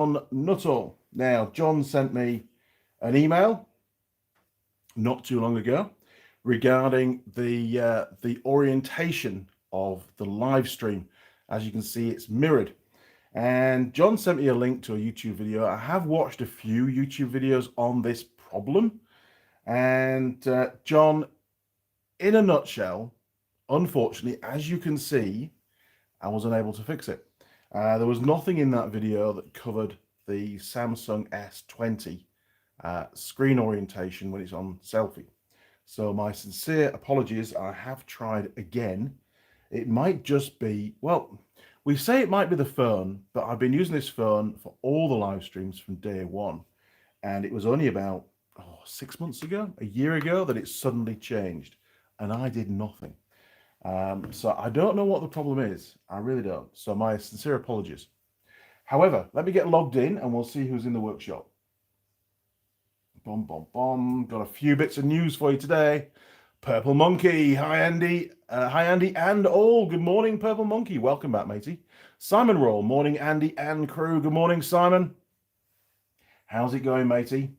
Nuttall. Now, John sent me an email not too long ago regarding the orientation of the live stream. As you can see, it's mirrored. And John sent me a link to a YouTube video. I have watched a few YouTube videos on this problem. And John, in a nutshell, unfortunately, as you can see, I was unable to fix it. There was nothing in that video that covered the Samsung S20 screen orientation when it's on selfie. So my sincere apologies. I have tried again. It might just be, well, we say it might be the phone, but I've been using this phone for all the live streams from day one. And it was only about 6 months ago, a year ago, that it suddenly changed. And I did nothing. So I don't know what the problem is. I really don't. So my sincere apologies. However, let me get logged in and we'll see who's in the workshop. Bom, bom, bom. Got a few bits of news for you today. Purple Monkey. Hi, Andy. Hi, Andy and all. Good morning, Purple Monkey. Welcome back, matey. Simon Roll. Morning, Andy and crew. Good morning, Simon. How's it going, matey?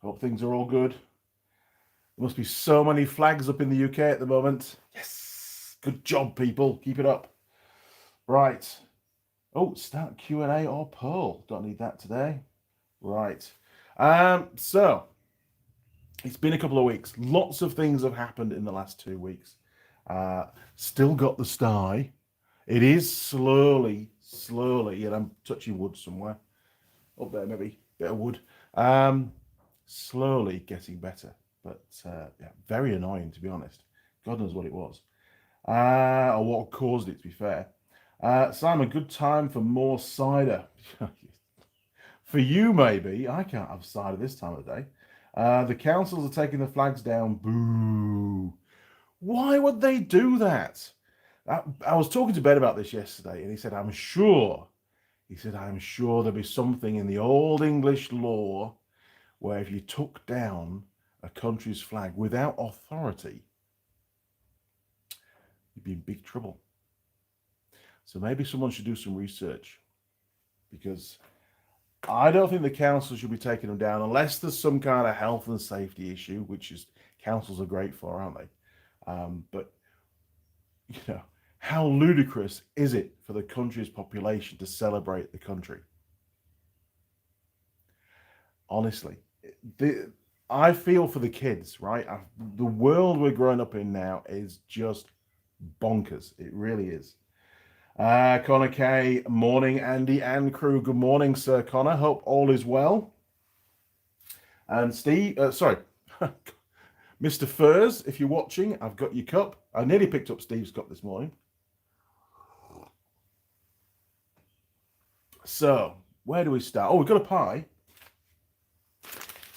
Hope things are all good. There must be so many flags up in the UK at the moment. Yes. Good job, people. Keep it up. Right. Oh, start Q&A or poll. Don't need that today. Right. So it's been a couple of weeks. Lots of things have happened in the last 2 weeks. Still got the sty. It is slowly, and I'm touching wood somewhere. Up there, maybe. Bit of wood. Slowly getting better. But yeah, very annoying, to be honest. God knows what it was. Or what caused it, to be fair. Simon, good time for more cider. For you, maybe. I can't have cider this time of day. The councils are taking the flags down. Boo. Why would they do that? I was talking to Ben about this yesterday, and he said, I'm sure there'll be something in the old English law where if you took down a country's flag without authority, you'd be in big trouble. So maybe someone should do some research, because I don't think the council should be taking them down unless there's some kind of health and safety issue, which is councils are great for, aren't they? But you know, how ludicrous is it for the country's population to celebrate the country? Honestly, I feel for the kids, right? The world we're growing up in now is just bonkers. It really is. Connor K, morning, Andy and crew. Good morning, Sir Connor. Hope all is well. And Steve, sorry, Mr. Furs, if you're watching, I've got your cup. I nearly picked up Steve's cup this morning. So, where do we start? Oh, we've got a pie.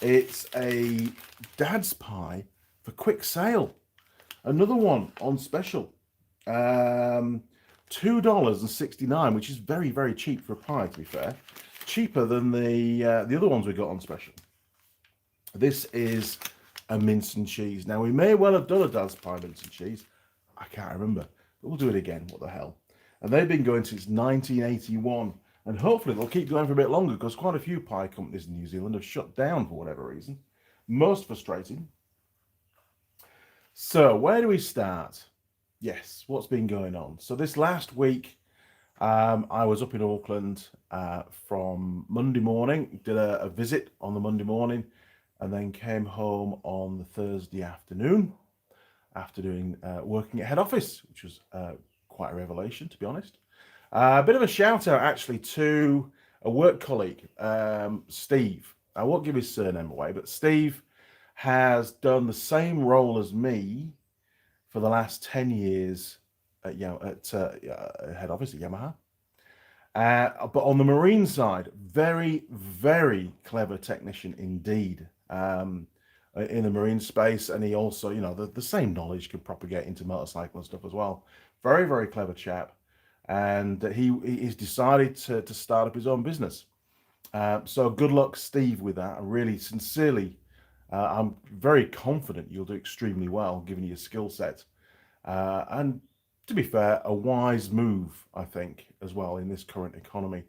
It's a dad's pie for quick sale. Another one on special. $2.69, which is very, very cheap for a pie, to be fair. Cheaper than the other ones we got on special. This is a mince and cheese. Now, we may well have done a dad's pie mince and cheese. I can't remember, but we'll do it again. What the hell? And they've been going since 1981. And hopefully they'll keep going for a bit longer, because quite a few pie companies in New Zealand have shut down for whatever reason. Most frustrating. So, where do we start? Yes, what's been going on? So this last week, I was up in Auckland from Monday morning, did a visit on the Monday morning, and then came home on the Thursday afternoon after doing working at head office, which was quite a revelation, to be honest. A bit of a shout out actually to a work colleague, Steve. I won't give his surname away, but Steve has done the same role as me for the last 10 years at head office at Yamaha. But on the marine side, very, very clever technician indeed in the marine space. And he also, the same knowledge can propagate into motorcycle and stuff as well. Very, very clever chap. And he's decided to start up his own business. So good luck, Steve, with that. I really, sincerely, I'm very confident you'll do extremely well, given your skill set. And to be fair, a wise move, I think, as well, in this current economy.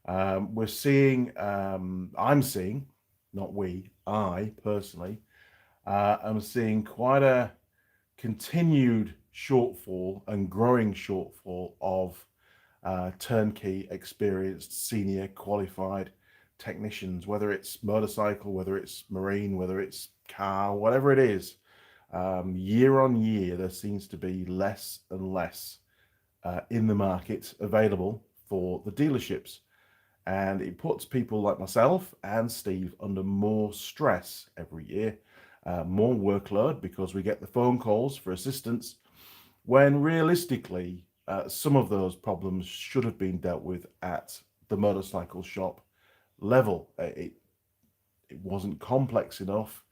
We're seeing, I'm seeing, not we, I personally, am seeing quite a continued shortfall and growing shortfall of turnkey, experienced, senior, qualified technicians, whether it's motorcycle, whether it's marine, whether it's car, whatever it is. Year on year, there seems to be less and less in the market available for the dealerships. And it puts people like myself and Steve under more stress every year, more workload because we get the phone calls for assistance when realistically, some of those problems should have been dealt with at the motorcycle shop level. It wasn't complex enough,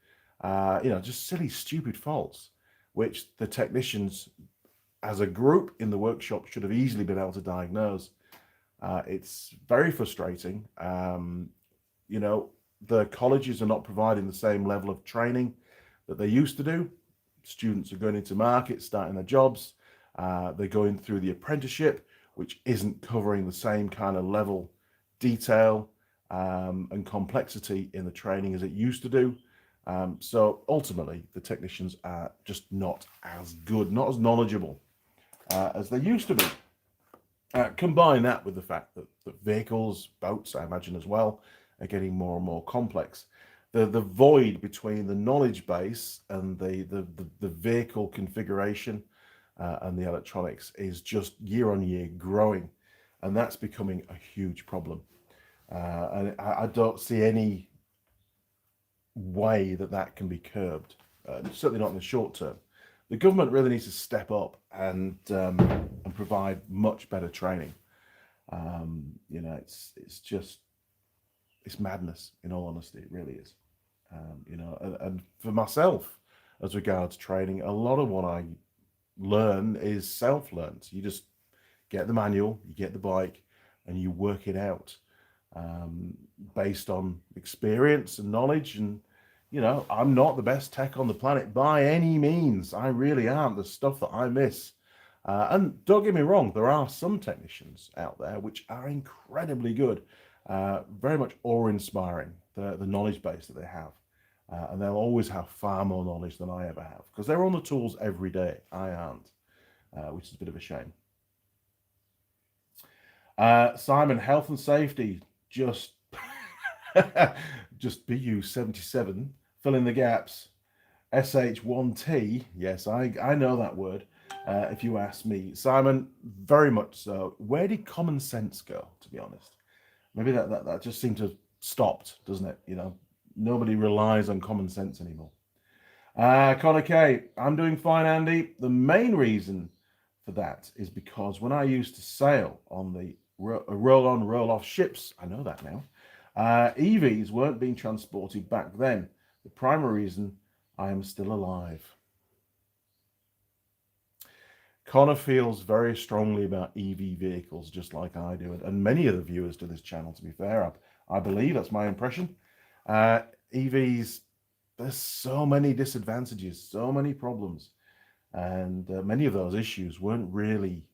just silly, stupid faults, which the technicians as a group in the workshop should have easily been able to diagnose. It's very frustrating. The colleges are not providing the same level of training that they used to do. Students are going into market, starting their jobs. They're going through the apprenticeship, which isn't covering the same kind of level, detail, and complexity in the training as it used to do. So ultimately, the technicians are just not as good, not as knowledgeable as they used to be. Combine that with the fact that vehicles, boats, I imagine as well, are getting more and more complex. The void between the knowledge base and the vehicle configuration and the electronics is just year on year growing, and that's becoming a huge problem. And I don't see any way that can be curbed, certainly not in the short term. The government really needs to step up and provide much better training. It's madness, in all honesty. It really is. And for myself, as regards training, a lot of what I learn is self-learned. You just get the manual, you get the bike, and you work it out based on experience and knowledge. And I'm not the best tech on the planet by any means. I really aren't. There's stuff that I miss. And don't get me wrong, there are some technicians out there which are incredibly good, very much awe-inspiring, the knowledge base that they have. And they'll always have far more knowledge than I ever have because they're on the tools every day. I aren't, which is a bit of a shame. Simon, health and safety, just BU77, fill in the gaps. SH1T, yes, I know that word. If you ask me, Simon, very much so. Where did common sense go, to be honest? Maybe that just seemed to have stopped, doesn't it? Nobody relies on common sense anymore. Connor K, I'm doing fine, Andy. The main reason for that is because when I used to sail on the roll-on, roll-off ships, I know that now, EVs weren't being transported back then. The primary reason I am still alive. Connor feels very strongly about EV vehicles, just like I do, and many of the viewers to this channel, to be fair. I believe that's my impression. EVs, there's so many disadvantages, so many problems, and many of those issues weren't really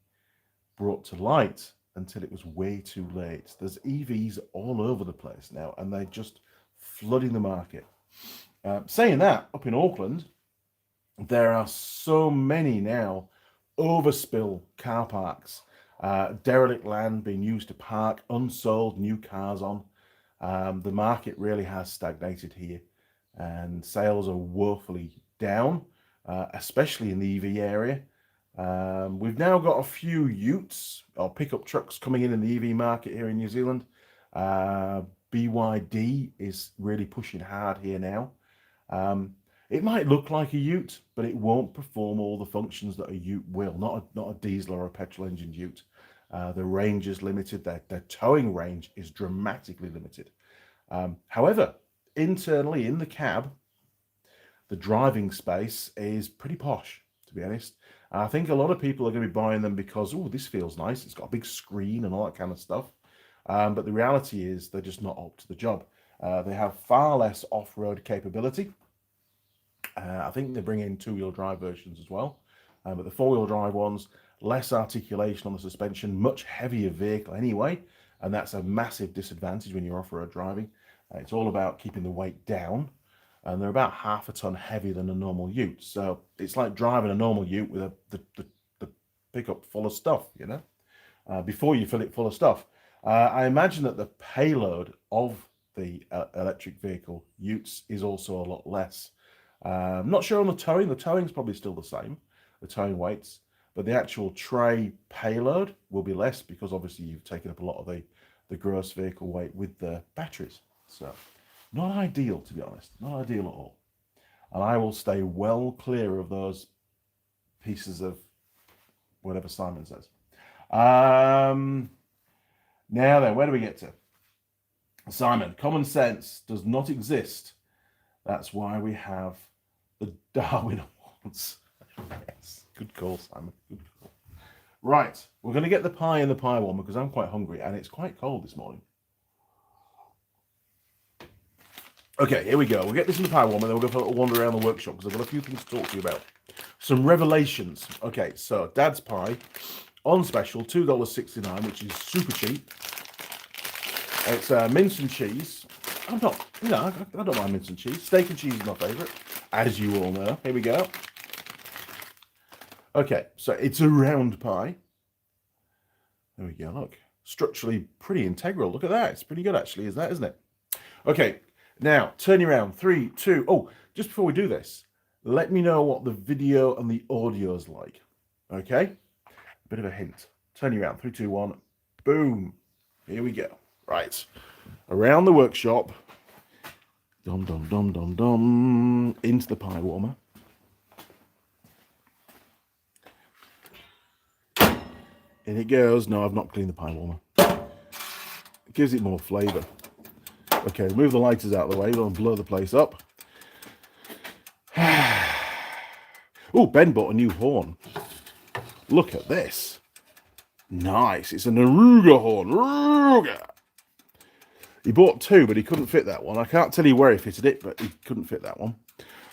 brought to light until it was way too late. There's EVs all over the place now, and they're just flooding the market. Saying that, up in Auckland, there are so many now overspill car parks, derelict land being used to park unsold new cars on. The market really has stagnated here, and sales are woefully down, especially in the EV area. We've now got a few utes or pickup trucks coming in the EV market here in New Zealand. BYD is really pushing hard here now. It might look like a ute, but it won't perform all the functions that a ute will, not a diesel or a petrol engine ute. The range is limited, their towing range is dramatically limited. However, internally in the cab, the driving space is pretty posh, to be honest. I think a lot of people are going to be buying them because, oh, this feels nice. It's got a big screen and all that kind of stuff. But the reality is they're just not up to the job. They have far less off-road capability. I think they bring in two-wheel drive versions as well. But the four-wheel drive ones, less articulation on the suspension, much heavier vehicle anyway. and that's a massive disadvantage when you're off-road driving. It's all about keeping the weight down, and they're about half a ton heavier than a normal ute. So it's like driving a normal ute with the pickup full of stuff, you know, before you fill it full of stuff. I imagine that the payload of the electric vehicle utes is also a lot less. Not sure on the towing. The towing is probably still the same, the towing weights, but the actual tray payload will be less because obviously you've taken up a lot of the gross vehicle weight with the batteries. So not ideal, to be honest, not ideal at all. And I will stay well clear of those pieces of whatever Simon says. Now then, where do we get to? Simon, common sense does not exist. That's why we have the Darwin Awards. Yes, good call, Simon. Good call. Right, we're going to get the pie in the pie warmer because I'm quite hungry and it's quite cold this morning. Okay, here we go. We'll get this in the pie warmer, then we'll go for a little wander around the workshop because I've got a few things to talk to you about. Some revelations. Okay, so Dad's Pie on special, $2.69, which is super cheap. It's mince and cheese. I don't mind mince and cheese. Steak and cheese is my favourite, as you all know. Here we go. Okay, so it's a round pie. There we go, look. Structurally pretty integral. Look at that. It's pretty good, actually, isn't it? Okay, now, turn you around. 3, 2... Oh, just before we do this, let me know what the video and the audio is like. Okay? A bit of a hint. Turn you around. 3, 2, 1. Boom. Here we go. Right. Around the workshop. Dum, dum, dum, dum, dum. Into the pie warmer. In it goes. No, I've not cleaned the pie warmer. It gives it more flavour. Okay, move the lighters out of the way. Don't blow the place up. Oh, Ben bought a new horn. Look at this. Nice. It's an Aruga horn. Aruga. He bought two, but he couldn't fit that one. I can't tell you where he fitted it, but he couldn't fit that one.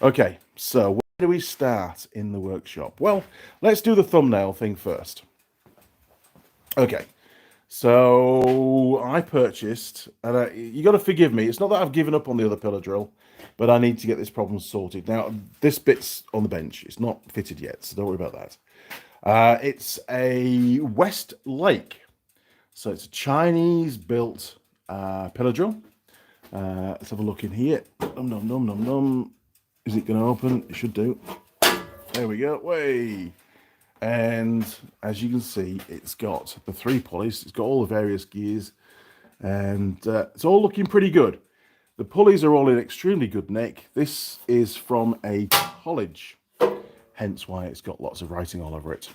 Okay, so where do we start in the workshop? Well, let's do the thumbnail thing first. Okay, so I purchased, and you got to forgive me, it's not that I've given up on the other pillar drill, but I need to get this problem sorted. Now, this bit's on the bench. It's not fitted yet, so don't worry about that. It's a Westlake. So it's a Chinese-built pillar drill. Let's have a look in here. Num, num, num, num, num. Is it going to open? It should do. There we go. Way. And as you can see, it's got the 3 pulleys. It's got all the various gears. And it's all looking pretty good. The pulleys are all in extremely good nick. This is from a college. Hence why it's got lots of writing all over it.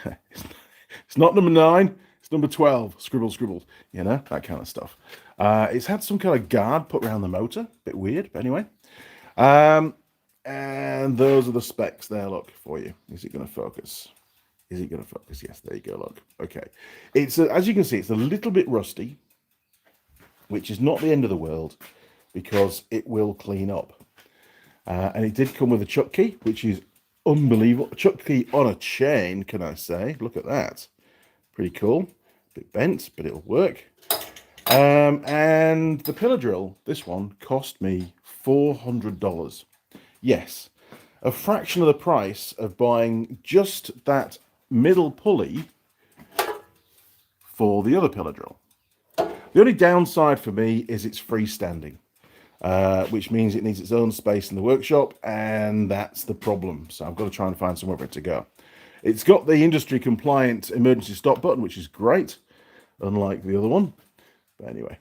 It's not number 9. It's number 12. Scribble, scribble. You know, that kind of stuff. It's had some kind of guard put around the motor. Bit weird, but anyway. And those are the specs there, look, for you. Is it going to focus? Is it going to focus? Yes, there you go, look. Okay. It's as you can see, it's a little bit rusty, which is not the end of the world because it will clean up. And it did come with a chuck key, which is unbelievable. A chuck key on a chain, can I say? Look at that. Pretty cool. A bit bent, but it'll work. And the pillar drill, this one, cost me $400. Yes, a fraction of the price of buying just that middle pulley for the other pillar drill. The only downside for me is it's freestanding, which means it needs its own space in the workshop, and that's the problem. So I've got to try and find somewhere for it to go. It's got the industry compliant emergency stop button, which is great, unlike the other one. But anyway.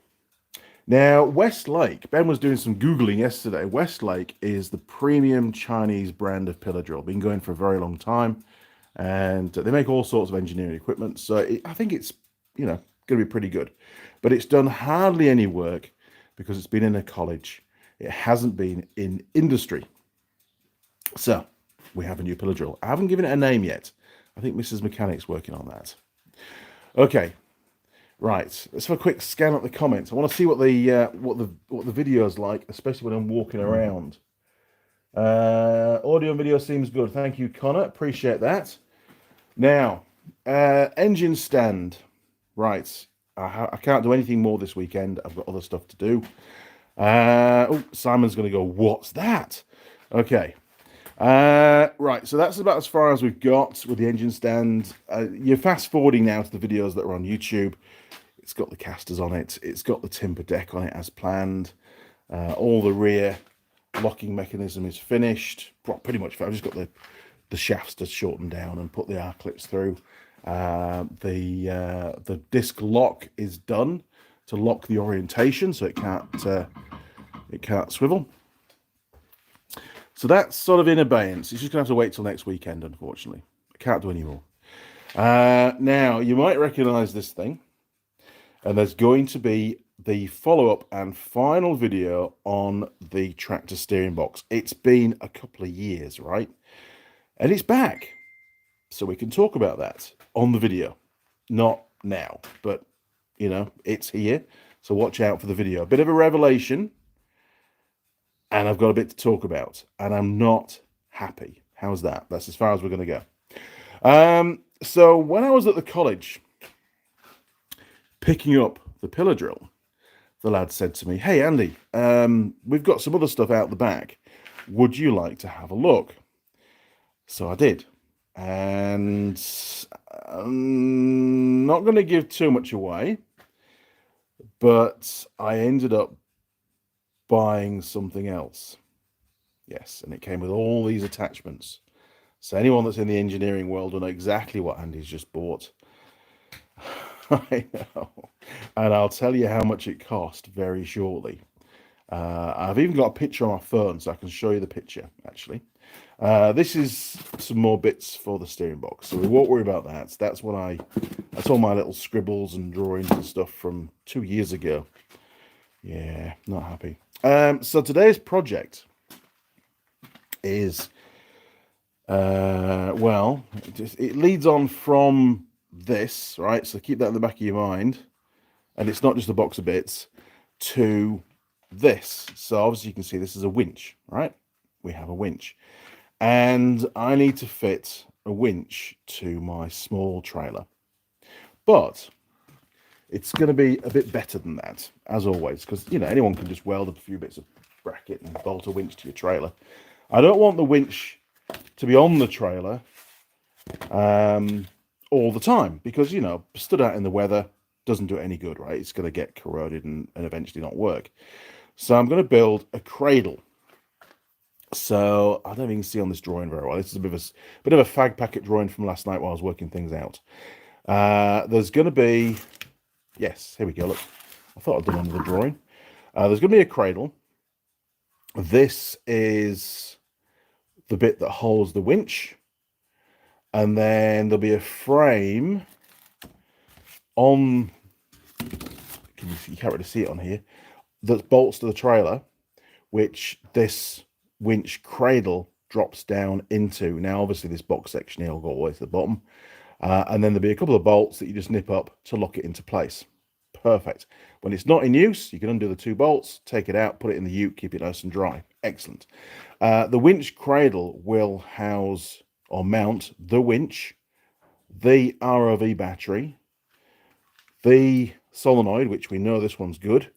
Now, Westlake, Ben was doing some Googling yesterday. Westlake is the premium Chinese brand of pillar drill. Been going for a very long time. And they make all sorts of engineering equipment. So I think it's, you know, going to be pretty good. But it's done hardly any work because it's been in a college. It hasn't been in industry. So we have a new pillar drill. I haven't given it a name yet. I think Mrs. Mechanic's working on that. Okay. Right, let's have a quick scan at the comments. I want to see what the video is like, especially when I'm walking around. Audio and video seems good. Thank you, Connor. Appreciate that. Now, engine stand. Right, I can't do anything more this weekend. I've got other stuff to do. Oh, Simon's going to go, what's that? Okay. Right, so that's about as far as we've got with the engine stand. You're fast forwarding now to the videos that are on YouTube. It's got the casters on it. It's got the timber deck on it as planned. All the rear locking mechanism is finished. Well, pretty much. I've just got the shafts to shorten down and put the R clips through. The disc lock is done to lock the orientation so it can't swivel. So that's sort of in abeyance. It's just gonna have to wait till next weekend, unfortunately. I can't do any more. Now you might recognize this thing, and there's going to be the follow-up and final video on the tractor steering box. It's been a couple of years, right? And it's back. So we can talk about that on the video. Not now, but you know, it's here. So watch out for the video. A bit of a revelation, and I've got a bit to talk about, and I'm not happy. How's that? That's as far as we're going to go. So when I was at the college picking up the pillar drill, the lad said to me, "Hey, Andy, we've got some other stuff out the back. Would you like to have a look?" So I did. And I'm not going to give too much away, but I ended up buying something else. Yes, and it came with all these attachments. So anyone that's in the engineering world will know exactly what Andy's just bought. I know. And I'll tell you how much it cost very shortly. I've even got a picture on my phone, so I can show you the picture, actually. This is some more bits for the steering box, so we won't worry about that. That's all my little scribbles and drawings and stuff from 2 years ago. Yeah, not happy. So today's project is, well, it leads on from this, right? So keep that in the back of your mind. And it's not just a box of bits, to this. So obviously you can see this is a winch, right? We have a winch. And I need to fit a winch to my small trailer. But it's going to be a bit better than that, as always, because, you know, anyone can just weld up a few bits of bracket and bolt a winch to your trailer. I don't want the winch to be on the trailer all the time, because, you know, stood out in the weather doesn't do it any good, right? It's going to get corroded and eventually not work. So I'm going to build a cradle. So I don't know if you can see on this drawing very well. This is a bit of a fag packet drawing from last night while I was working things out. There's going to be, yes, here we go. Look, I thought I'd done another drawing. There's going to be a cradle. This is the bit that holds the winch, and then there'll be a frame on. You can't really see it on here. That bolts to the trailer, which this winch cradle drops down into. Now, obviously, this box section here will go all the way to the bottom, and then there'll be a couple of bolts that you just nip up to lock it into place. Perfect. When it's not in use, you can undo the 2 bolts, take it out, put it in the ute, keep it nice and dry. Excellent. The winch cradle will house or mount the winch, the ROV battery, the solenoid, which we know this one's good,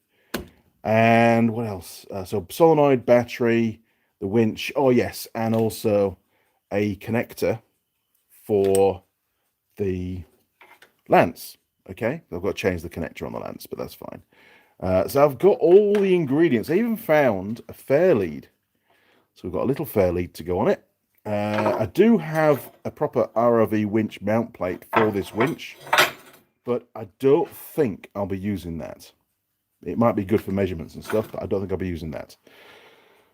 and what else? So solenoid, battery, the winch, oh yes, and also a connector for the lance. Okay, I've got to change the connector on the lance, but that's fine. So I've got all the ingredients. I even found a fair lead. So we've got a little fair lead to go on it. I do have a proper ROV winch mount plate for this winch, but I don't think I'll be using that. It might be good for measurements and stuff, but I don't think I'll be using that.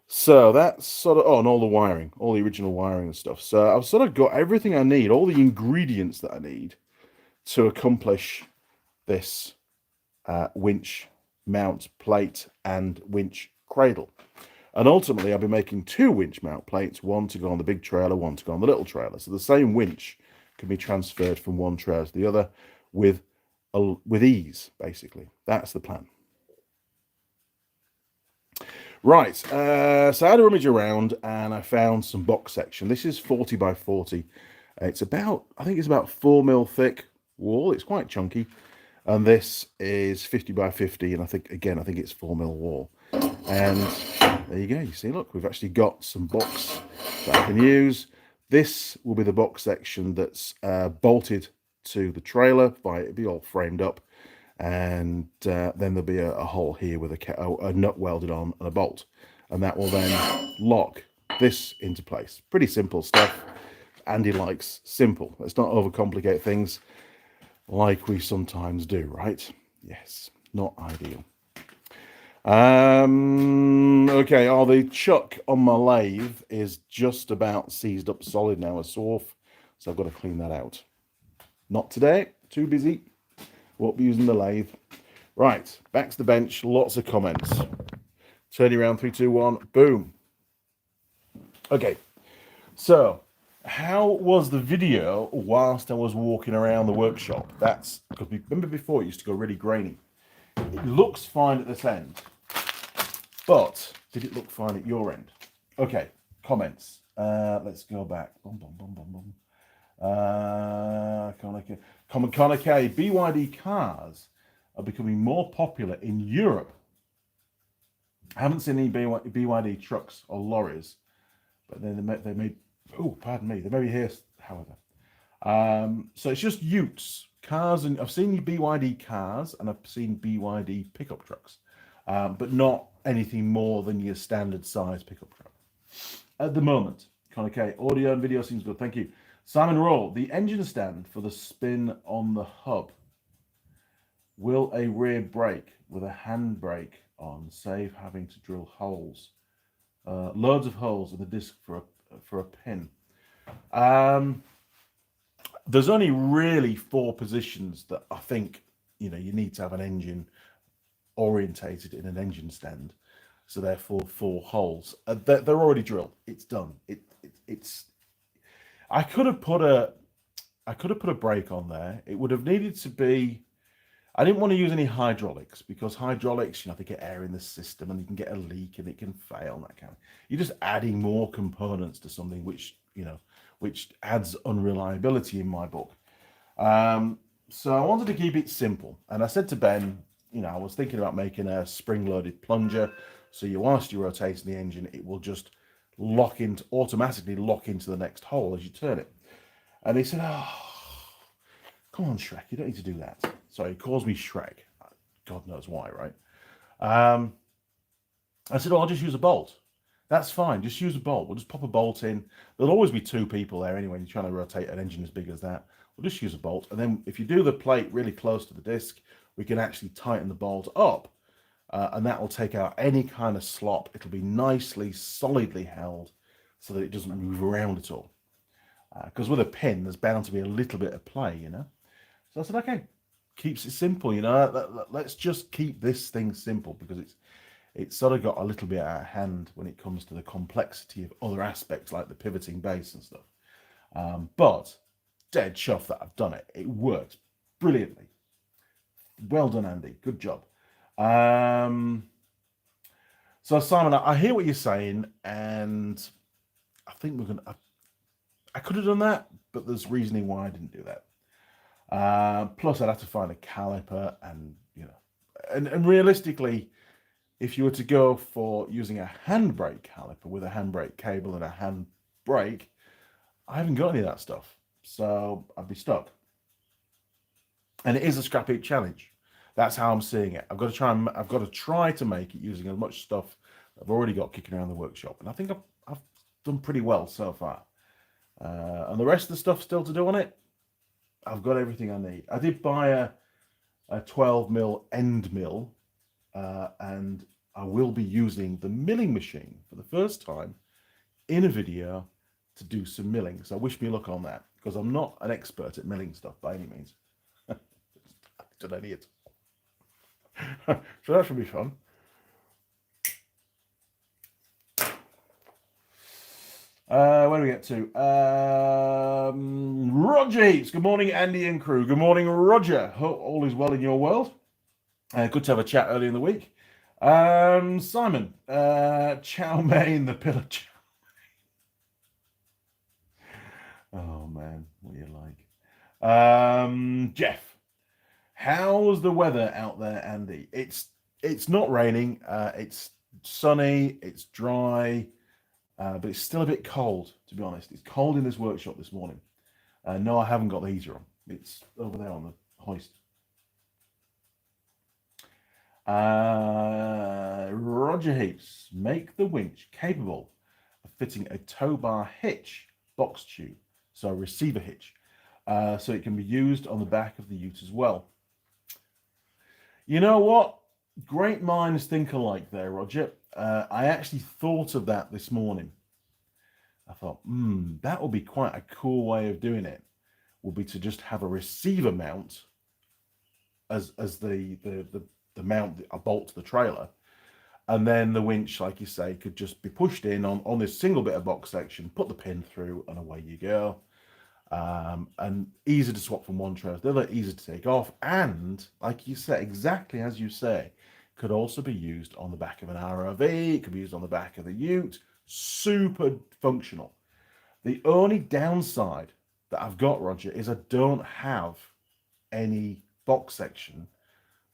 So that's sort of, oh, and all the wiring, all the original wiring and stuff. So I've sort of got everything I need, all the ingredients that I need to accomplish this winch mount plate and winch cradle. And ultimately, I'll be making 2 winch mount plates, one to go on the big trailer, one to go on the little trailer. So the same winch can be transferred from one trailer to the other with ease, basically. That's the plan. Right, so I had a rummage around and I found some box section. This is 40 by 40. It's about, I think it's about 4 mil thick wall. It's quite chunky. and this is 50 by 50, and I think it's 4mm wall. And there you go. You see, look, we've actually got some box that I can use. This will be the box section that's bolted to the trailer. It'll be all framed up, and then there'll be a hole here with a nut welded on and a bolt, and that will then lock this into place. Pretty simple stuff. Andy likes simple. Let's not overcomplicate things like we sometimes do, right? Yes, not ideal. Okay, the chuck on my lathe is just about seized up solid now, a swarf, so I've got to clean that out. Not today, too busy. Won't be using the lathe. Right, back to the bench. Lots of comments. Turning around, 3, 2, 1, boom. Okay, so how was the video whilst I was walking around the workshop? That's because remember before it used to go really grainy. It looks fine at this end, but did it look fine at your end? Okay, comments. Let's go back. Boom, boom, boom, boom, boom. Connor K. BYD cars are becoming more popular in Europe. I haven't seen any BYD trucks or lorries, but then they made. Oh, pardon me. They may be here, however. So it's just utes, cars, and I've seen BYD cars and I've seen BYD pickup trucks, but not anything more than your standard size pickup truck at the moment. Connor K. Audio and video seems good. Thank you. Simon Roll. The engine stand for the spin on the hub. Will a rear brake with a hand brake on save having to drill holes? Loads of holes in the disc for a pin. There's only really 4 positions that I think you need to have an engine orientated in an engine stand. So therefore 4 holes. They're already drilled. It's done. It's. I could have put a brake on there. It would have needed to be. I didn't want to use any hydraulics because hydraulics, they get air in the system and you can get a leak and it can fail and that kind of. You're just adding more components to something which adds unreliability in my book. So I wanted to keep it simple, and I said to Ben, I was thinking about making a spring-loaded plunger, so whilst you're rotating the engine, it will just automatically lock into the next hole as you turn it. And he said, "Oh, come on, Shrek, you don't need to do that." Sorry, he calls me Shrek. God knows why, right? I said, I'll just use a bolt. That's fine. Just use a bolt. We'll just pop a bolt in. There'll always be 2 people there anyway. You're trying to rotate an engine as big as that. We'll just use a bolt. And then if you do the plate really close to the disc, we can actually tighten the bolt up. And that will take out any kind of slop. It'll be nicely, solidly held so that it doesn't move around at all. Because with a pin, there's bound to be a little bit of play, So I said, okay, keeps it simple, Let's just keep this thing simple because it's sort of got a little bit out of hand when it comes to the complexity of other aspects like the pivoting base and stuff. But dead chuffed that I've done it. It worked brilliantly. Well done, Andy. Good job. So Simon, I hear what you're saying, and I think I could have done that, but there's reasoning why I didn't do that. Plus, I'd have to find a caliper, and and realistically, if you were to go for using a handbrake caliper with a handbrake cable and a hand brake, I haven't got any of that stuff, so I'd be stuck. And it is a scrap heap challenge. That's how I'm seeing it. I've got to try to make it using as much stuff I've already got kicking around the workshop, and I think I've done pretty well so far. And the rest of the stuff still to do on it, I've got everything I need. I did buy a 12mm end mill, and I will be using the milling machine for the first time in a video to do some milling. So wish me luck on that, because I'm not an expert at milling stuff by any means. Don't any it. So that should be fun. Where do we get to? Roger Heaps. Good morning, Andy and crew. Good morning, Roger. Hope all is well in your world. Good to have a chat early in the week. Simon, chow mein, the pillar chow. Oh man, what do you like? Jeff, How's the weather out there, Andy? It's not raining. It's sunny. It's dry, but it's still a bit cold. To be honest, it's cold in this workshop this morning. No, I haven't got the heater on. It's over there on the hoist. Roger Heaps, make the winch capable of fitting a tow bar hitch box tube, so a receiver hitch, so it can be used on the back of the ute as well. You know what? Great minds think alike there, Roger. I actually thought of that this morning. I thought, that would be quite a cool way of doing it. Would be to just have a receiver mount as the mount, a bolt to the trailer, and then the winch, like you say, could just be pushed in on this single bit of box section, put the pin through, and away you go. And easy to swap from one trailer to the other, easy to take off, and like you say, exactly as you say, could also be used on the back of an ROV, it could be used on the back of the ute, super functional. The only downside that I've got, Roger, is I don't have any box section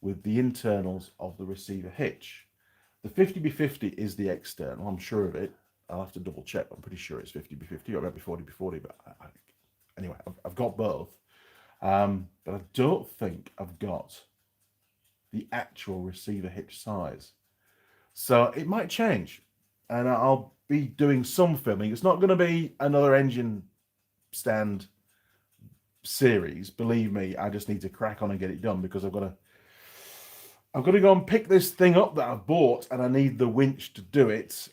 with the internals of the receiver hitch. The 50x50 is the external, I'm sure of it. I'll have to double check, I'm pretty sure it's 50x50 or maybe 40x40, but anyway, I've got both, but I don't think I've got the actual receiver hitch size. So it might change, and I'll be doing some filming. It's not going to be another engine stand series. Believe me, I just need to crack on and get it done because I've got to go and pick this thing up that I've bought, and I need the winch to do it.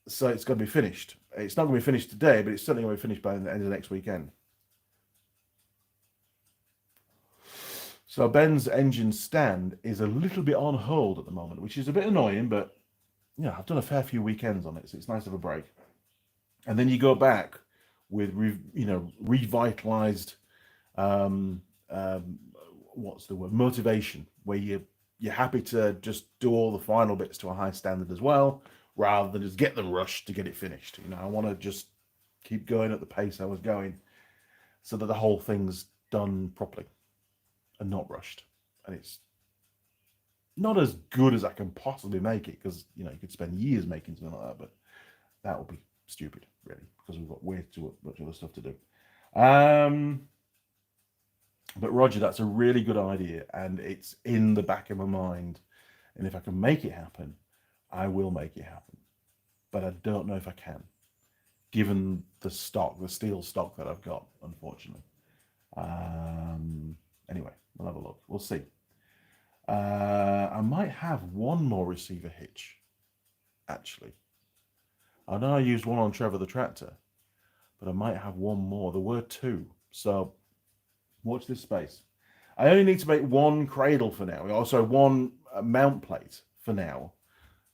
So it's going to be finished. It's not going to be finished today, but it's certainly going to be finished by the end of next weekend. So Ben's engine stand is a little bit on hold at the moment, which is a bit annoying, but yeah, I've done a fair few weekends on it, so it's nice to have a break. And then you go back with revitalized what's the word, motivation, where you're happy to just do all the final bits to a high standard as well, rather than just get them rushed to get it finished. I want to just keep going at the pace I was going, so that the whole thing's done properly and not rushed. And it's not as good as I can possibly make it, because you could spend years making something like that, but that would be stupid, really, because we've got way too much other stuff to do. But Roger, that's a really good idea, and it's in the back of my mind. And if I can make it happen, I will make it happen. But I don't know if I can, given the steel stock that I've got, unfortunately. Anyway, we'll have a look. We'll see. I might have one more receiver hitch, actually. I know I used one on Trevor the tractor, but I might have one more. There were two, so watch this space. I only need to make one cradle for now, also one mount plate for now,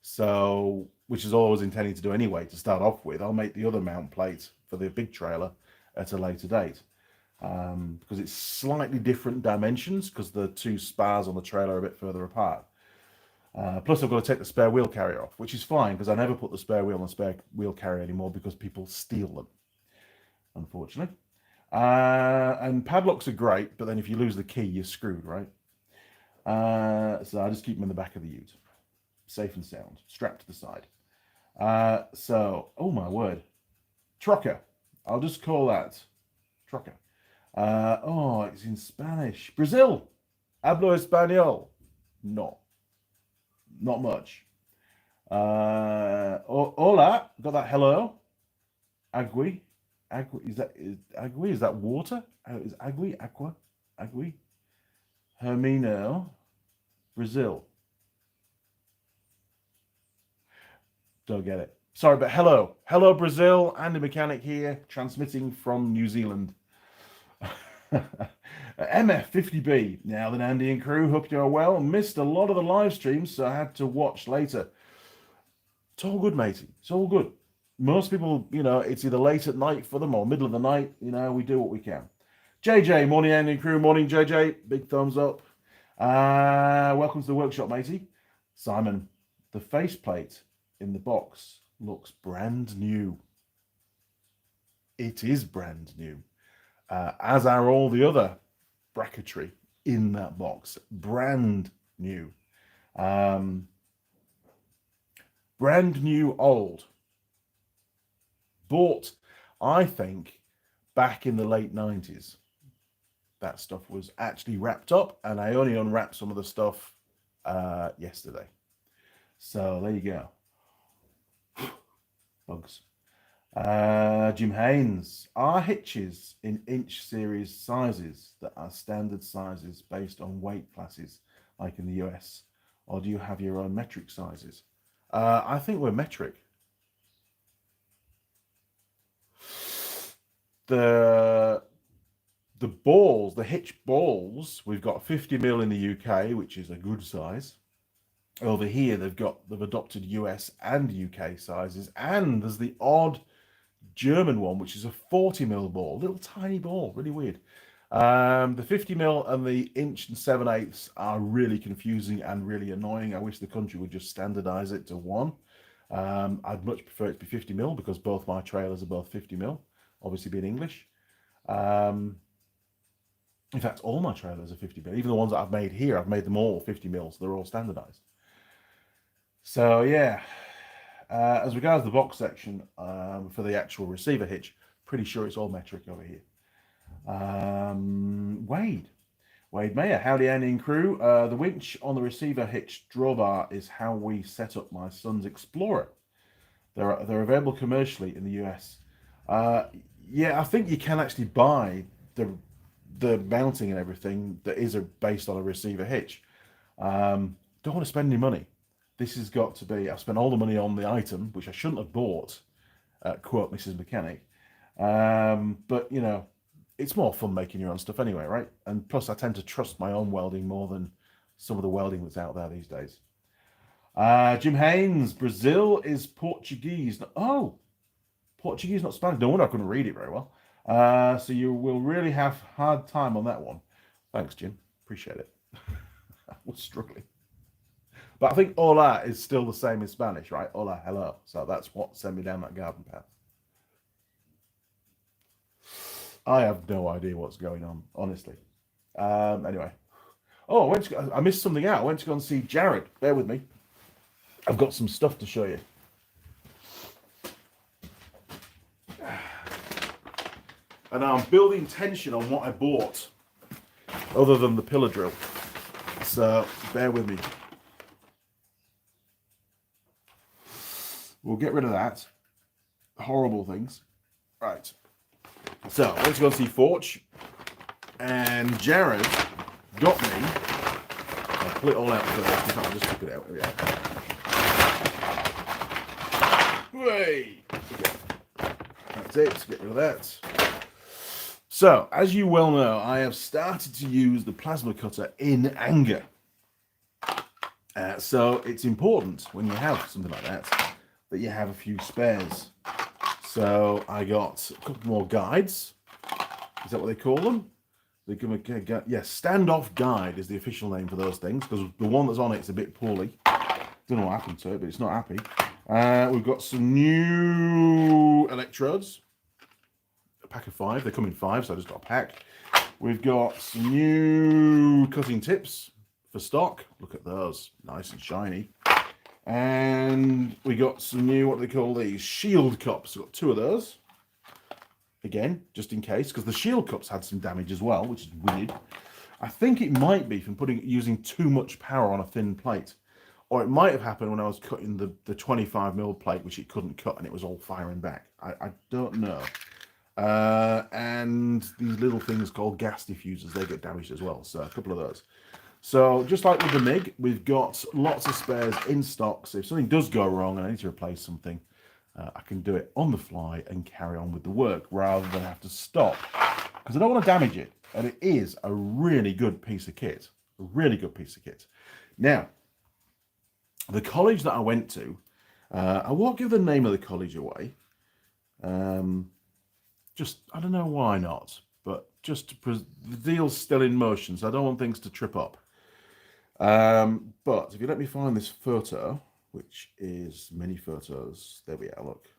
so which is all I was intending to do anyway to start off with. I'll make the other mount plate for the big trailer at a later date, because it's slightly different dimensions, because the two spars on the trailer are a bit further apart. Plus I've got to take the spare wheel carrier off, which is fine, because I never put the spare wheel on the spare wheel carrier anymore, because people steal them, unfortunately. And padlocks are great, but then if you lose the key, you're screwed, right? So I just keep them in the back of the ute, safe and sound, strapped to the side. So, oh my word, troca. I'll just call that troca. Oh, it's in Spanish. Brazil. Hablo español. No, not much. Hola. Got that hello. Agui. Is that water? Is aqua? Hermino. Brazil. Don't get it. Sorry, but hello. Hello, Brazil. Andy Mechanic here, transmitting from New Zealand. MF50B. Now then, Andy and crew, hope you're well. Missed a lot of the live streams, so I had to watch later. It's all good, matey. It's all good. Most people, it's either late at night for them or middle of the night. We do what we can. JJ, morning, Andy and crew. Morning, JJ. Big thumbs up. Welcome to the workshop, matey. Simon, the faceplate in the box looks brand new. It is brand new, as are all the other bracketry in that box, brand new. Brand new old. Bought, I think, back in the late 90s. That stuff was actually wrapped up, and I only unwrapped some of the stuff yesterday. So there you go. Bugs. Jim Haynes. Are hitches in inch series sizes that are standard sizes based on weight classes like in the US? Or do you have your own metric sizes? I think we're metric. The balls, the hitch balls, we've got 50mm in the UK, which is a good size. Over here, they've adopted US and UK sizes, and there's the odd German one, which is a 40mm ball, little tiny ball, really weird. The 50mm and the inch and 7/8 are really confusing and really annoying. I wish the country would just standardize it to one. I'd much prefer it to be 50mm because both my trailers are both 50mm, obviously being English. In fact, all my trailers are 50mm. Even the ones that I've made here, I've made them all 50mm, so they're all standardized. So yeah, as regards the box section for the actual receiver hitch, pretty sure it's all metric over here. Wade Mayer, howdy Andy and crew. The winch on the receiver hitch drawbar is how we set up my son's Explorer. They're available commercially in the US. Yeah, I think you can actually buy the mounting and everything that is based on a receiver hitch. Don't want to spend any money. This has got to be, I've spent all the money on the item, which I shouldn't have bought, quote Mrs. Mechanic. But, you know, it's more fun making your own stuff anyway, right? And plus, I tend to trust my own welding more than some of the welding that's out there these days. Jim Haynes, Brazil is Portuguese. Oh, Portuguese, not Spanish. No wonder I couldn't read it very well. So you will really have a hard time on that one. Thanks, Jim. Appreciate it. I was struggling. But I think hola is still the same in Spanish, right? Hola, hello. So that's what sent me down that garden path. I have no idea what's going on, honestly. Anyway. Oh, I missed something out. I went to go and see Jared. Bear with me. I've got some stuff to show you. And I'm building tension on what I bought, other than the pillar drill. So bear with me. We'll get rid of that. Horrible things. Right. So, I went to go and see Forge, and Jared got me. I'll pull it all out first. In fact, I just took it out. Here we are. Hey! Okay. That's it. Let's get rid of that. So, as you well know, I have started to use the plasma cutter in anger. So, it's important when you have something like that you have a few spares. So I got a couple more guides. Is that what they call them? They give a standoff guide is the official name for those things, because the one that's on it's a bit poorly. Don't know what happened to it, but it's not happy. We've got some new electrodes. A pack of 5. They come in 5, so I just got a pack. We've got some new cutting tips for stock. Look at those, nice and shiny. And we got some new, what do they call these? Shield cups. We've got 2 of those. Again, just in case, because the shield cups had some damage as well, which is weird. I think it might be from using too much power on a thin plate. Or it might have happened when I was cutting the 25mm plate, which it couldn't cut, and it was all firing back. I don't know. And these little things called gas diffusers, they get damaged as well. So a couple of those. So just like with the MIG, we've got lots of spares in stock. So if something does go wrong and I need to replace something, I can do it on the fly and carry on with the work rather than have to stop, because I don't want to damage it. And it is a really good piece of kit, a really good piece of kit. Now, the college that I went to, I won't give the name of the college away. Just, I don't know why not, but just the deal's still in motion, so I don't want things to trip up. But if you let me find this photo, which is many photos, there we are, look.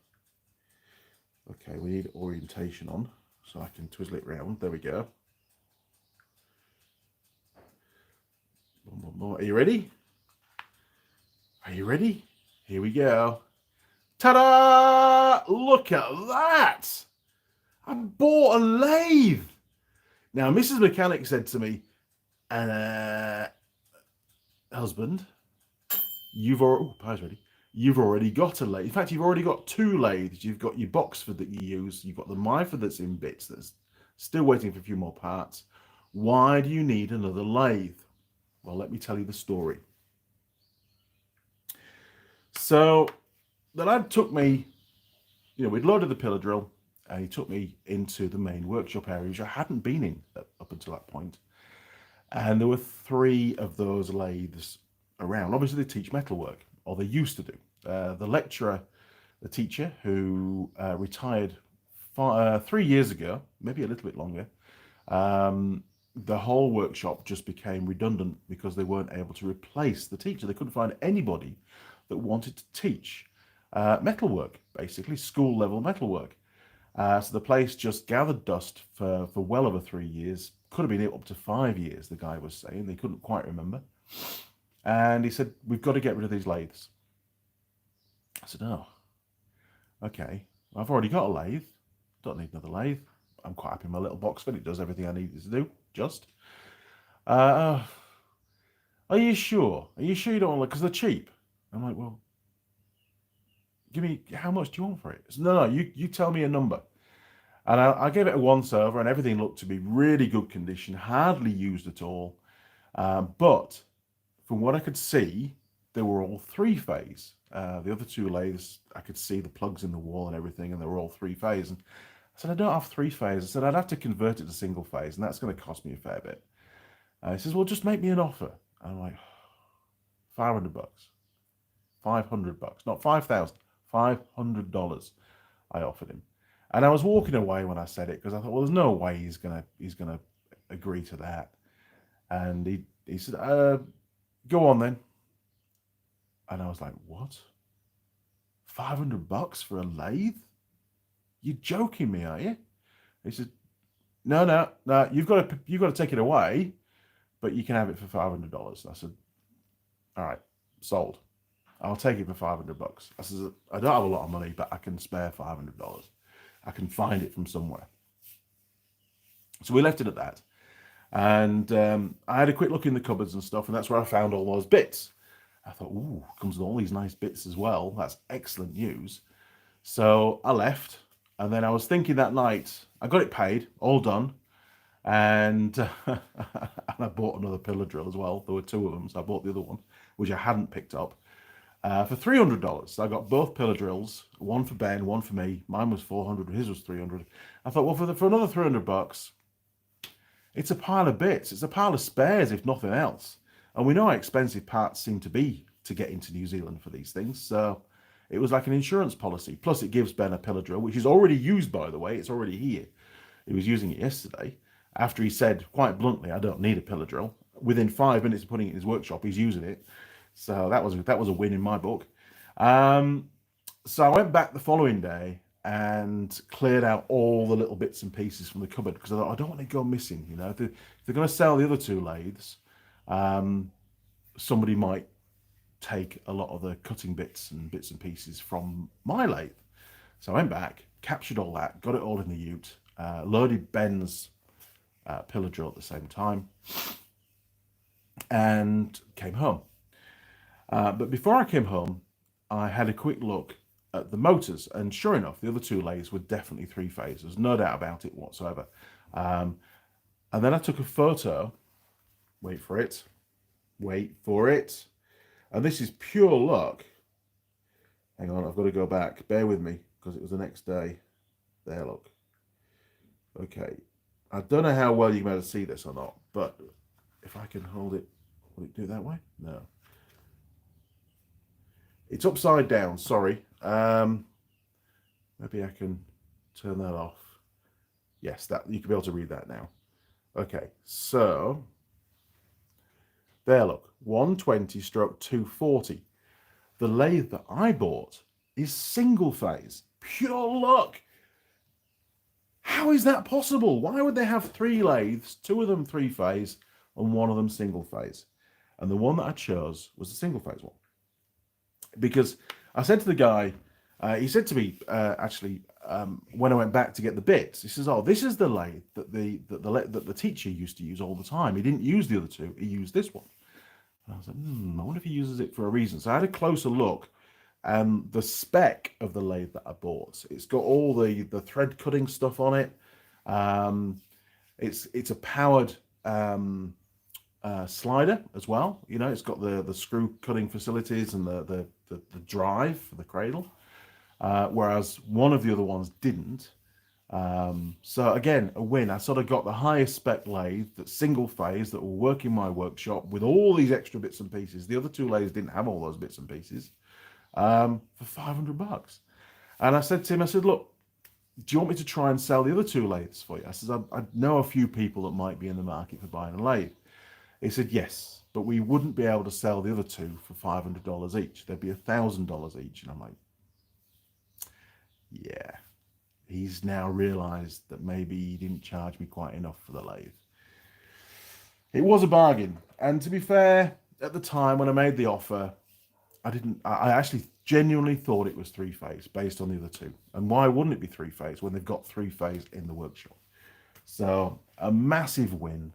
Okay, we need orientation on, so I can twizzle it round. There we go. One more. Are you ready? Are you ready? Here we go. Ta-da! Look at that! I bought a lathe. Now, Mrs. Mechanic said to me, husband, you've already got a lathe. In fact, you've already got two lathes. You've got your Boxford that you use. You've got the Myford that's in bits that's still waiting for a few more parts. Why do you need another lathe? Well, let me tell you the story. So the lad took me, we'd loaded the pillar drill, and he took me into the main workshop area, which I hadn't been in up until that point. And there were 3 of those lathes around. Obviously, they teach metalwork, or they used to do. The lecturer, the teacher, who retired 3 years ago, maybe a little bit longer, the whole workshop just became redundant because they weren't able to replace the teacher. They couldn't find anybody that wanted to teach metalwork, basically school level metalwork. So the place just gathered dust for well over 3 years. Could have been up to 5 years, the guy was saying. They couldn't quite remember. And he said, we've got to get rid of these lathes. I said, oh, okay. I've already got a lathe. Don't need another lathe. I'm quite happy with my little Boxford. It does everything I need it to do, just. Are you sure? Are you sure you don't want to? Because they're cheap. I'm like, well, give me, how much do you want for it? Said, no, you tell me a number. And I gave it a once over, and everything looked to be really good condition, hardly used at all. But from what I could see, they were all 3-phase. The other 2 lathes, I could see the plugs in the wall and everything, and they were all 3-phase. And I said, I don't have 3-phase. I said, I'd have to convert it to single phase, and that's going to cost me a fair bit. He says, well, just make me an offer. And I'm like, $500, $500, not 5,000, $500. I offered him, and I was walking away when I said it because I thought, well, there's no way he's gonna agree to that. And he said, go on then. And I was like, what? $500 for a lathe? You're joking me, are you? He said, no, you've got to take it away, but you can have it for $500. I said, all right, sold. I'll take it for $500. I said, I don't have a lot of money, but I can spare $500. I can find it from somewhere. So we left it at that. And I had a quick look in the cupboards and stuff, and that's where I found all those bits. I thought, ooh, comes with all these nice bits as well. That's excellent news. So I left, and then I was thinking that night, I got it paid, all done, and, and I bought another pillar drill as well. There were 2 of them, so I bought the other one, which I hadn't picked up, for $300. So I got both pillar drills, one for Ben, one for me. Mine was $400, his was $300. I thought, well, for another $300, it's a pile of bits. It's a pile of spares, if nothing else. And we know how expensive parts seem to be to get into New Zealand for these things. So it was like an insurance policy. Plus, it gives Ben a pillar drill, which is already used, by the way. It's already here. He was using it yesterday. After he said, quite bluntly, I don't need a pillar drill. Within 5 minutes of putting it in his workshop, he's using it. So that was a win in my book. So I went back the following day and cleared out all the little bits and pieces from the cupboard because I thought, I don't want to go missing. If they're going to sell the other 2 lathes, somebody might take a lot of the cutting bits and pieces from my lathe. So I went back, captured all that, got it all in the ute, loaded Ben's pillar drill at the same time, and came home. But before I came home, I had a quick look at the motors, and sure enough, the other 2 lathes were definitely 3-phase. There's no doubt about it whatsoever. And then I took a photo. Wait for it. And this is pure luck. Hang on, I've got to go back. Bear with me, because it was the next day. There, look. Okay. I don't know how well you can be able to see this or not, but if I can hold it, will it do it that way? No. It's upside down, sorry. Maybe I can turn that off. Yes, that you can be able to read that now. Okay, so there, look, 120/240. The lathe that I bought is single phase. Pure luck. How is that possible? Why would they have 3 lathes, 2 of them 3-phase and 1 of them single phase? And the one that I chose was the single phase one. Because I said to the guy, he said to me, when I went back to get the bits, he says, "Oh, this is the lathe that the teacher used to use all the time. He didn't use the other two. He used this one." And I was like, I wonder if he uses it for a reason. So I had a closer look, and the spec of the lathe that I bought, it's got all the thread cutting stuff on it. It's a powered slider as well. You know, it's got the screw cutting facilities and the drive for the cradle, whereas one of the other ones didn't. So again, a win. I sort of got the highest spec lathe, that's single phase, that will work in my workshop with all these extra bits and pieces. The other two lathes didn't have all those bits and pieces, for $500. And I said to him, I said, "Look, do you want me to try and sell the other two lathes for you?" I said, I know a few people that might be in the market for buying a lathe. He said, "Yes, but we wouldn't be able to sell the other two for $500 each. There'd be $1,000 each." And I'm like, yeah. He's now realized that maybe he didn't charge me quite enough for the lathe. It was a bargain. And to be fair, at the time when I made the offer, I actually genuinely thought it was three-phase based on the other two. And why wouldn't it be three-phase when they've got three-phase in the workshop? So a massive win.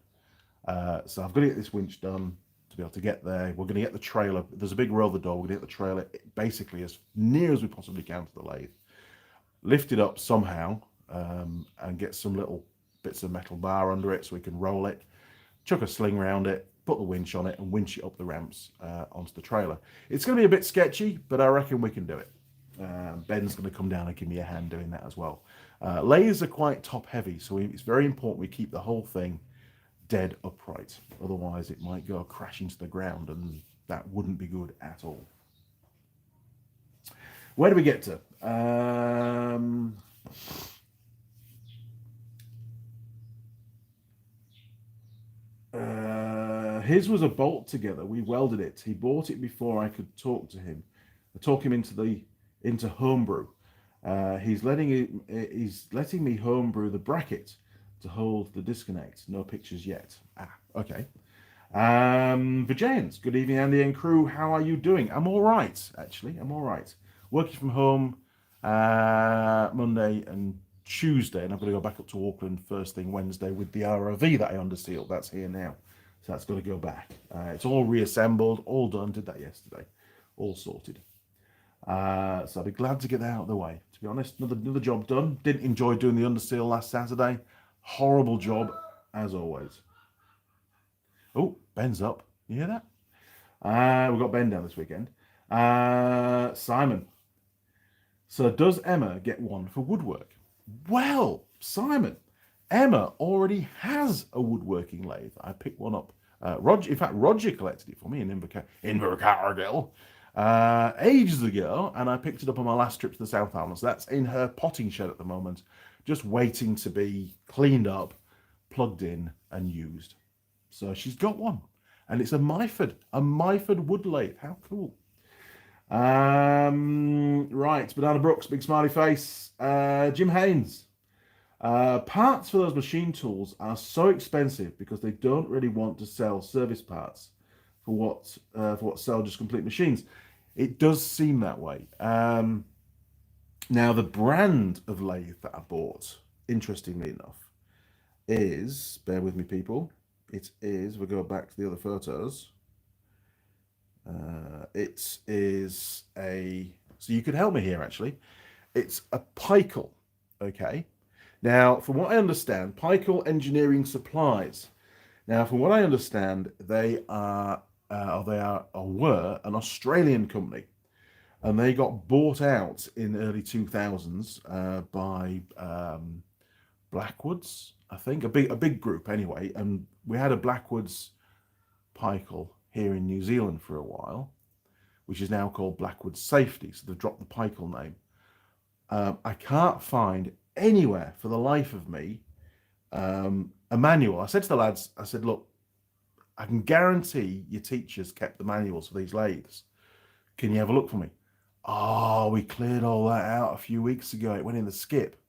So I've got to get this winch done to be able to get there. We're going to get the trailer. There's a big roller door. We're going to get the trailer basically as near as we possibly can to the lathe. Lift it up somehow, and get some little bits of metal bar under it so we can roll it, chuck a sling around it, put the winch on it, and winch it up the ramps onto the trailer. It's going to be a bit sketchy, but I reckon we can do it. Ben's going to come down and give me a hand doing that as well. Lathes are quite top heavy, so it's very important we keep the whole thing dead upright. Otherwise, it might go crashing to the ground, and that wouldn't be good at all. Where do we get to? His was a bolt together. We welded it. He bought it before I could talk to him. I talk him into homebrew. He's letting me homebrew the bracket to hold the disconnect. No pictures yet. Okay. Vijayans, good evening, Andy and crew. How are you doing? I'm all right, actually. I'm all right. Working from home Monday and Tuesday, and I've got to go back up to Auckland first thing Wednesday with the ROV that I undersealed. That's here now, so that's got to go back. It's all reassembled, all done. Did that yesterday, all sorted. So I'll be glad to get that out of the way. To be honest, another job done. Didn't enjoy doing the underseal last Saturday. Horrible job as always. Oh, Ben's up. You hear that? We've got Ben down this weekend. Simon. So does Emma get one for woodwork? Well, Simon, Emma already has a woodworking lathe. I picked one up. Roger collected it for me in Invercargill ages ago, and I picked it up on my last trip to the South Island. So that's in her potting shed at the moment, just waiting to be cleaned up, plugged in, and used. So she's got one, and it's a Myford wood lathe. How cool! Right, Banana Brooks, big smiley face. Jim Haynes. Parts for those machine tools are so expensive because they don't really want to sell service parts for what sell just complete machines. It does seem that way. Now the brand of lathe that I bought, interestingly enough, is, bear with me people, it is, we'll go back to the other photos. It is so you could help me here actually. It's a Peikel, okay? Now, from what I understand, Peikel Engineering Supplies. Now, from what I understand, they were an Australian company, and they got bought out in the early 2000s by Blackwoods, I think, a big group anyway. And we had a Blackwoods Peikel here in New Zealand for a while, which is now called Blackwoods Safety. So they've dropped the Peikel name. I can't find anywhere for the life of me a manual. I said to the lads, I said, look, I can guarantee your teachers kept the manuals for these lathes. Can you have a look for me? Oh, we cleared all that out a few weeks ago. It went in the skip.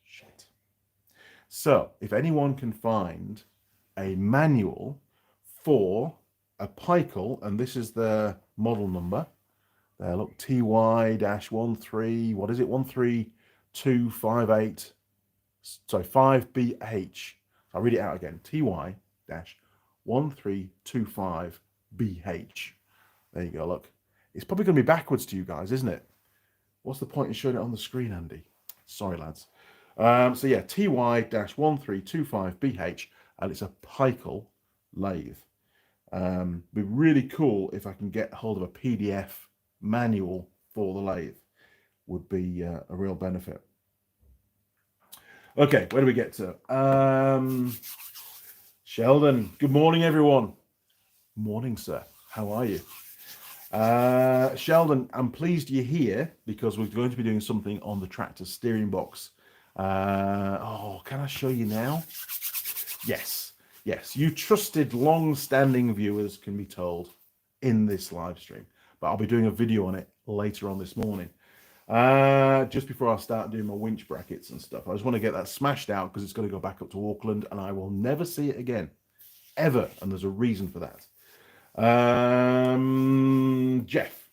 Shit. So if anyone can find a manual for a Pikel, and this is the model number. There, look, TY-13, what is it? 13258, sorry, 5BH. I'll read it out again. TY-1325BH. There you go, look. It's probably going to be backwards to you guys, isn't it? What's the point in showing it on the screen, Andy? Sorry, lads. So yeah, TY-1325BH, and it's a Pikel lathe. Be really cool if I can get hold of a PDF manual for the lathe. Would be a real benefit. Okay, where do we get to? Sheldon, good morning, everyone. Morning, sir. How are you? Sheldon, I'm pleased you're here because we're going to be doing something on the tractor steering box. Oh, can I show you now? Yes, you trusted long-standing viewers can be told in this live stream, but I'll be doing a video on it later on this morning. Just before I start doing my winch brackets and stuff, I just want to get that smashed out because it's going to go back up to Auckland and I will never see it again, ever, and there's a reason for that. Jeff,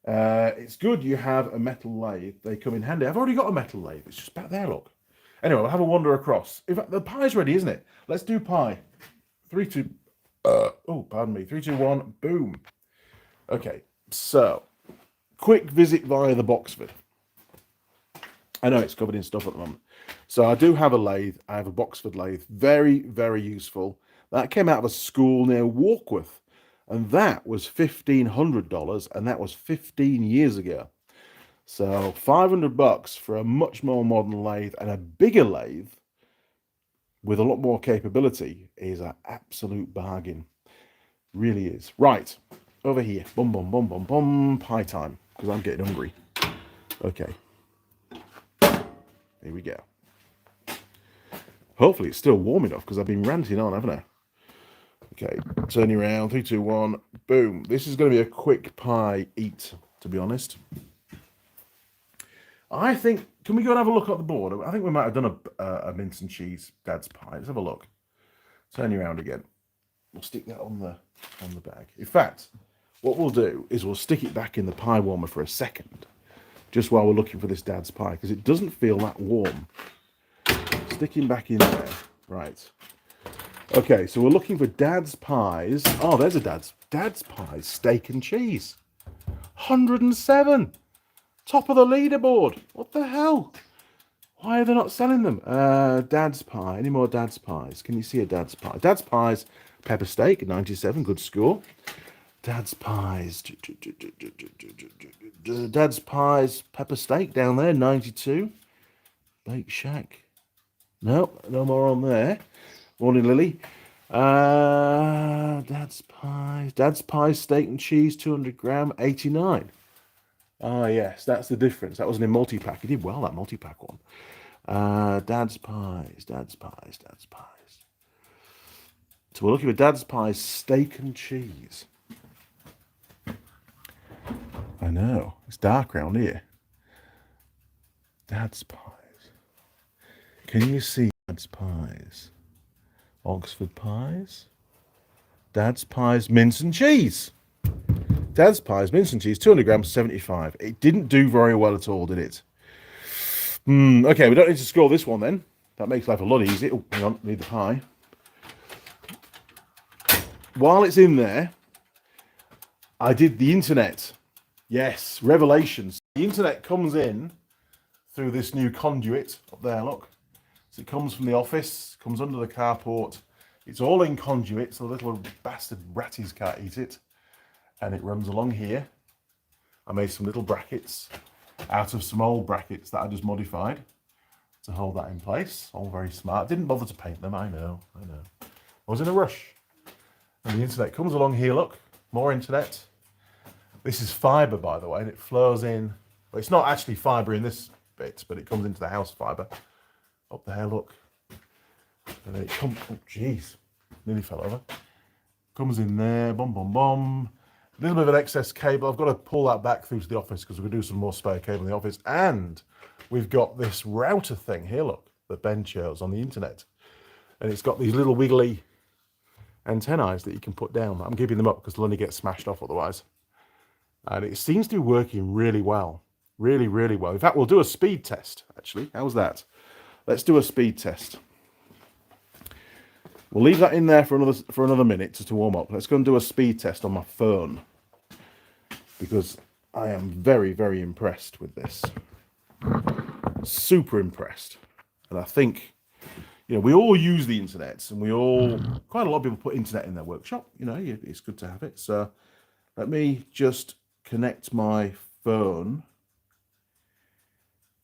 it's good you have a metal lathe. They come in handy. I've already got a metal lathe. It's just back there, look. Anyway, we'll have a wander across. In fact, the pie's ready, isn't it? Let's do pie. 3, 2, oh, pardon me. 3, 2, 1, boom. Okay, so quick visit via the Boxford. I know it's covered in stuff at the moment. So I do have a lathe. I have a Boxford lathe. Very, very useful. That came out of a school near Warkworth, and that was $1,500, and that was 15 years ago. So $500 for a much more modern lathe and a bigger lathe with a lot more capability is an absolute bargain. Really is. Right, over here. Bum, bum, bum, bum, bum. Pie time, because I'm getting hungry. Okay. Here we go. Hopefully it's still warm enough because I've been ranting on, haven't I? Okay, turning around, 3, 2, 1, boom. This is going to be a quick pie eat, to be honest. I think, can we go and have a look at the board? I think we might have done a mince and cheese dad's pie. Let's have a look. Turn you around again. We'll stick that on the bag. In fact, what we'll do is we'll stick it back in the pie warmer for a second, just while we're looking for this dad's pie, because it doesn't feel that warm. Sticking back in there. Right. Okay, so we're looking for dad's pies. Oh, there's a dad's pies, steak and cheese. 107. Top of the leaderboard. What the hell? Why are they not selling them? Dad's pie. Any more dad's pies? Can you see a dad's pie? Dad's pies, pepper steak, 97. Good score. Dad's pies. Dad's pies, pepper steak down there, 92. Bake Shack. No, no more on there. Morning, Lily. Dad's pies, steak and cheese, 200 gram, 89. Ah, yes, that's the difference. That wasn't in multi-pack. He did well, that multi-pack one. Dad's pies. So we're looking for dad's pies, steak and cheese. I know, it's dark around here. Dad's pies. Can you see dad's pies? Oxford pies. Dad's pies, mince and cheese. Dad's pies, mince and cheese, 200 grams, 75. It didn't do very well at all, did it? Okay, we don't need to score this one then. That makes life a lot easier. Oh, hang on, need the pie. While it's in there, I did the internet. Yes, revelations. The internet comes in through this new conduit up there, look. So it comes from the office, comes under the carport. It's all in conduit, so the little bastard ratties can't eat it. And it runs along here. I made some little brackets out of some old brackets that I just modified to hold that in place. All very smart. Didn't bother to paint them, I know. I was in a rush. And the internet comes along here, look. More internet. This is fibre, by the way, and it flows in. Well, it's not actually fibre in this bit, but it comes into the house fibre. Up there, look. And then it comes, oh jeez, nearly fell over. Comes in there, bum, bum, bum. A little bit of an excess cable. I've got to pull that back through to the office because we're going to do some more spare cable in the office. And we've got this router thing here, look, that Ben shows on the internet. And it's got these little wiggly antennae that you can put down. I'm keeping them up because they'll only get smashed off otherwise. And it seems to be working really well. Really, really well. In fact, we'll do a speed test, actually. How's that? Let's do a speed test. We'll leave that in there for another minute just to warm up. Let's go and do a speed test on my phone, because I am very, very impressed with this. Super impressed. And I think, you know, we all use the internet, and quite a lot of people put internet in their workshop. You know, it's good to have it. So let me just connect my phone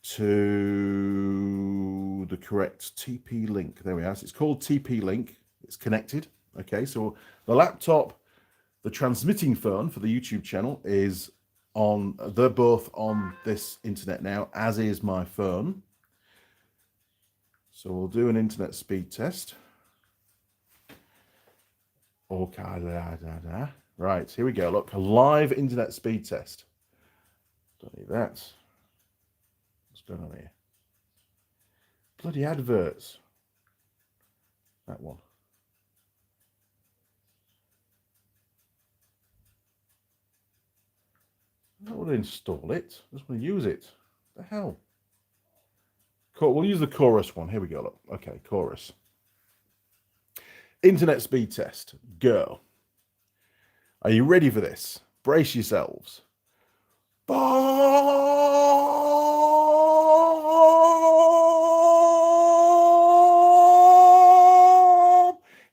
to the correct TP link. There we are. So it's called TP link. It's connected. Okay, so the laptop, the transmitting phone for the YouTube channel is on, they're both on this internet now, as is my phone. So we'll do an internet speed test. Okay, right, here we go. Look, a live internet speed test. Don't need that. What's going on here? Bloody adverts. That one. I don't want to install it. I just want to use it. What the hell? We'll use the chorus one. Here we go. Look. Okay, chorus. Internet speed test. Go. Are you ready for this? Brace yourselves. Boom!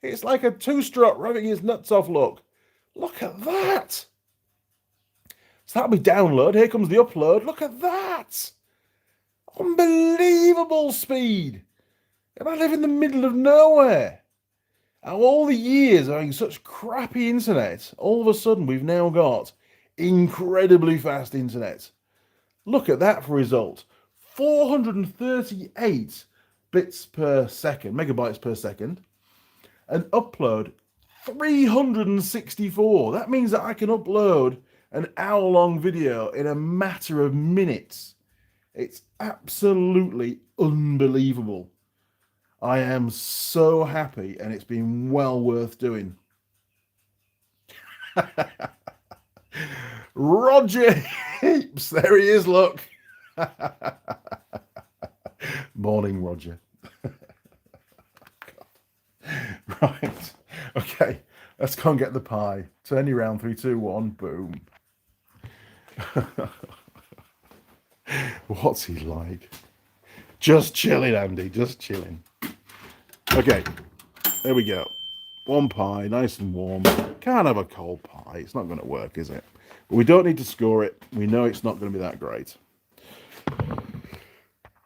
It's like a two-stroke rubbing his nuts off. Look at that. So that'll be download. Here comes the upload. Look at that. Unbelievable speed. And I live in the middle of nowhere. And all the years of having such crappy internet, all of a sudden we've now got incredibly fast internet. Look at that for result. 438 bits per second, megabytes per second. And upload 364. That means that I can upload an hour-long video in a matter of minutes. It's absolutely unbelievable. I am so happy, and it's been well worth doing. Roger Heaps, there he is, look. Morning, Roger. Right, okay, let's go and get the pie. Turn you around, 3, 2, 1, boom. What's he like? Just chilling, Andy, just chilling. Okay, there we go. One pie, nice and warm. Can't have a cold pie. It's not going to work, is it? But we don't need to score it. We know it's not going to be that great.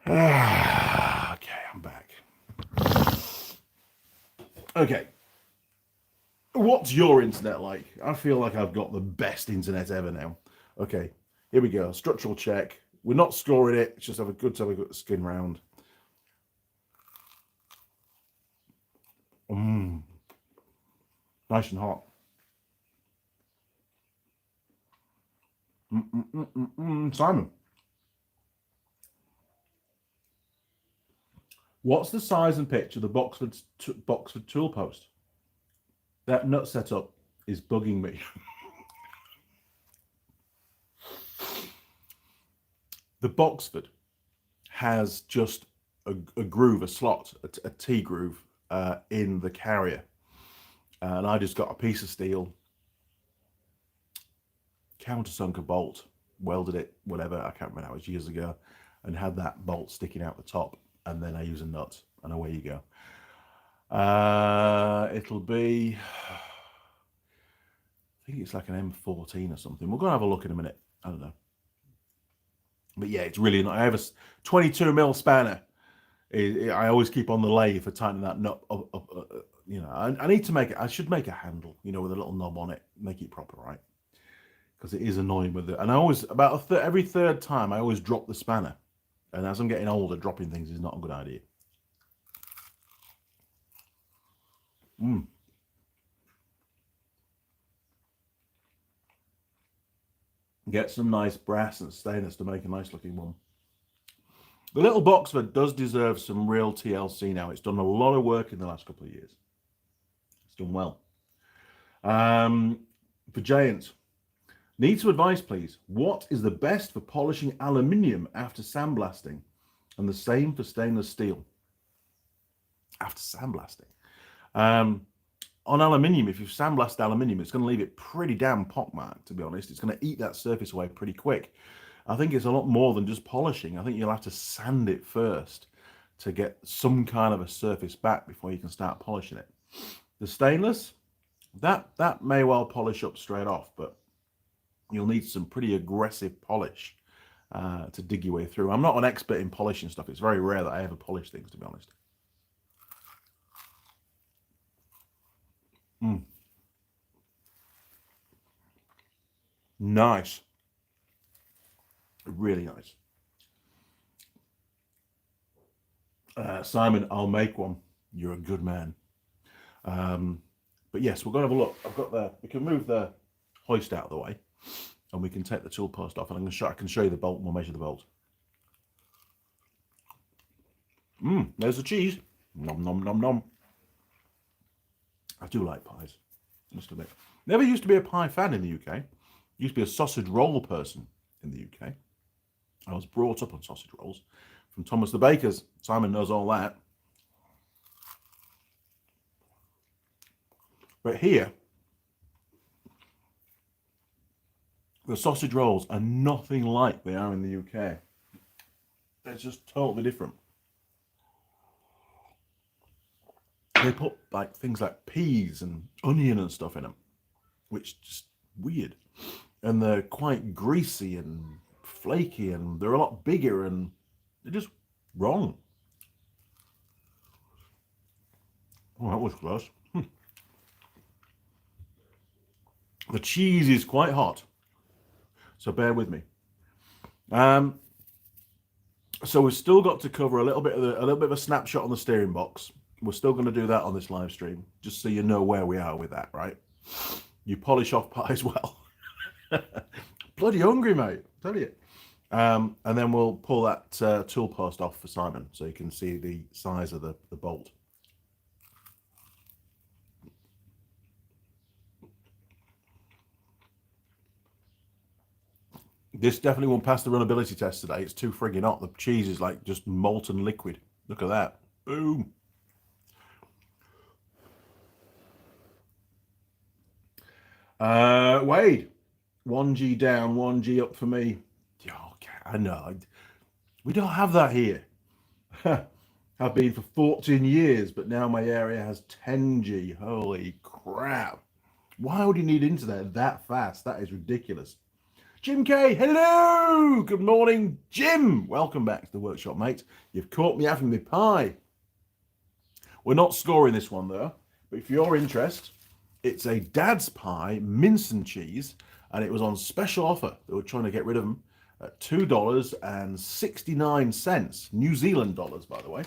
Okay, I'm back. Okay. What's your internet like? I feel like I've got the best internet ever now. Okay, here we go. Structural check. We're not scoring it. It's just have a good skin round. Nice and hot. Simon, what's the size and pitch of the Boxford tool post? That nut setup is bugging me. The Boxford has just a groove, a slot, a T groove in the carrier. And I just got a piece of steel, countersunk a bolt, welded it, whatever, I can't remember, that was years ago, and had that bolt sticking out the top, and then I use a nut, and away you go. It'll be, I think it's like an M14 or something. We're going to have a look in a minute. I don't know. But yeah, it's really not. I have a 22mm spanner. I always keep on the lathe for tightening that nut up. You know, I need to make it. I should make a handle, you know, with a little knob on it, make it proper, right? Because it is annoying with it. And I always, about every third time, I always drop the spanner. And as I'm getting older, dropping things is not a good idea. Get some nice brass and stainless to make a nice looking one. The little Boxford does deserve some real TLC now. It's done a lot of work in the last couple of years. It's done well. For Giant, need some advice, please. What is the best for polishing aluminium after sandblasting? And the same for stainless steel after sandblasting. On aluminium, if you sandblast aluminium, it's going to leave it pretty damn pockmarked, to be honest. It's going to eat that surface away pretty quick. I think it's a lot more than just polishing. I think you'll have to sand it first to get some kind of a surface back before you can start polishing it. The stainless, that may well polish up straight off, but you'll need some pretty aggressive polish to dig your way through. I'm not an expert in polishing stuff. It's very rare that I ever polish things, to be honest. Nice. Really nice. Simon, I'll make one. You're a good man. But yes, we're going to have a look. We can move the hoist out of the way and we can take the tool post off, and I can show you the bolt and we'll measure the bolt. There's the cheese. Nom, nom, nom, nom. I do like pies, must admit. Never used to be a pie fan in the UK. Used to be a sausage roll person in the UK. I was brought up on sausage rolls from Thomas the Baker's. Simon knows all that. But here, the sausage rolls are nothing like they are in the UK. They're just totally different. They put like things like peas and onion and stuff in them, which is just weird. And they're quite greasy and flaky, and they're a lot bigger, and they're just wrong. Oh, that was gross. The cheese is quite hot, so bear with me. So we've still got to cover a little bit of a snapshot on the steering box. We're still going to do that on this live stream, just so you know where we are with that, right? You polish off pies well. Bloody hungry, mate, I tell you. And then we'll pull that tool post off for Simon so you can see the size of the bolt. This definitely won't pass the runnability test today. It's too friggin' hot. The cheese is like just molten liquid. Look at that. Boom. Wade, 1G down, 1G up for me. Okay, I know. We don't have that here. I've been for 14 years, but now my area has 10G. Holy crap. Why would you need internet that fast? That is ridiculous. Jim K, hello! Good morning, Jim. Welcome back to the workshop, mate. You've caught me having my pie. We're not scoring this one, though. But for your interest, it's a dad's pie, mince and cheese, and it was on special offer. They were trying to get rid of them at $2.69, New Zealand dollars, by the way,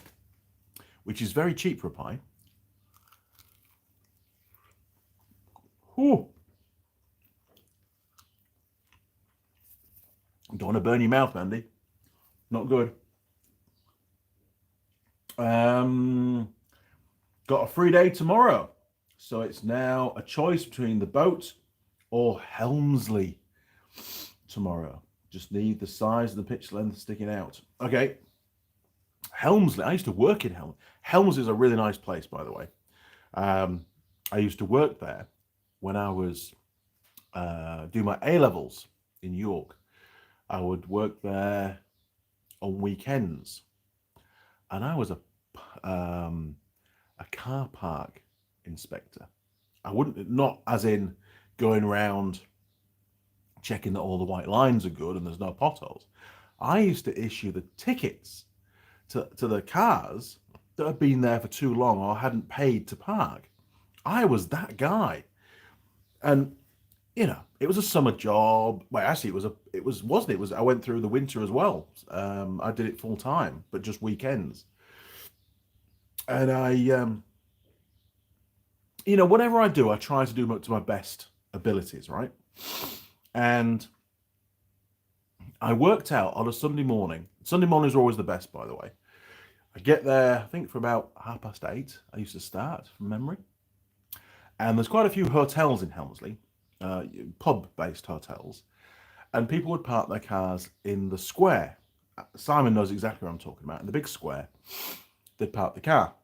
which is very cheap for a pie. Ooh. Don't want to burn your mouth, Andy. Not good. Got a free day tomorrow. So it's now a choice between the boat or Helmsley tomorrow. Just need the size of the pitch length sticking out. Okay. Helmsley. I used to work in Helmsley. Helmsley is a really nice place, by the way. I used to work there when I was doing my A-levels in York. I would work there on weekends, and I was a car park inspector. I wouldn't, not as in going around checking that all the white lines are good and there's no potholes. I used to issue the tickets to the cars that had been there for too long or hadn't paid to park. I was that guy, and you know, it was a summer job. Well, actually, it was. I went through the winter as well. I did it full time, but just weekends. And I, you know, whatever I do, I try to do to my best abilities, right? And I worked out on a Sunday morning. Sunday mornings are always the best, by the way. I get there, I think, for about 8:30. I used to start from memory. And there's quite a few hotels in Helmsley, pub-based hotels, and people would park their cars in the square. Simon knows exactly what I'm talking about. In the big square, they'd park the car.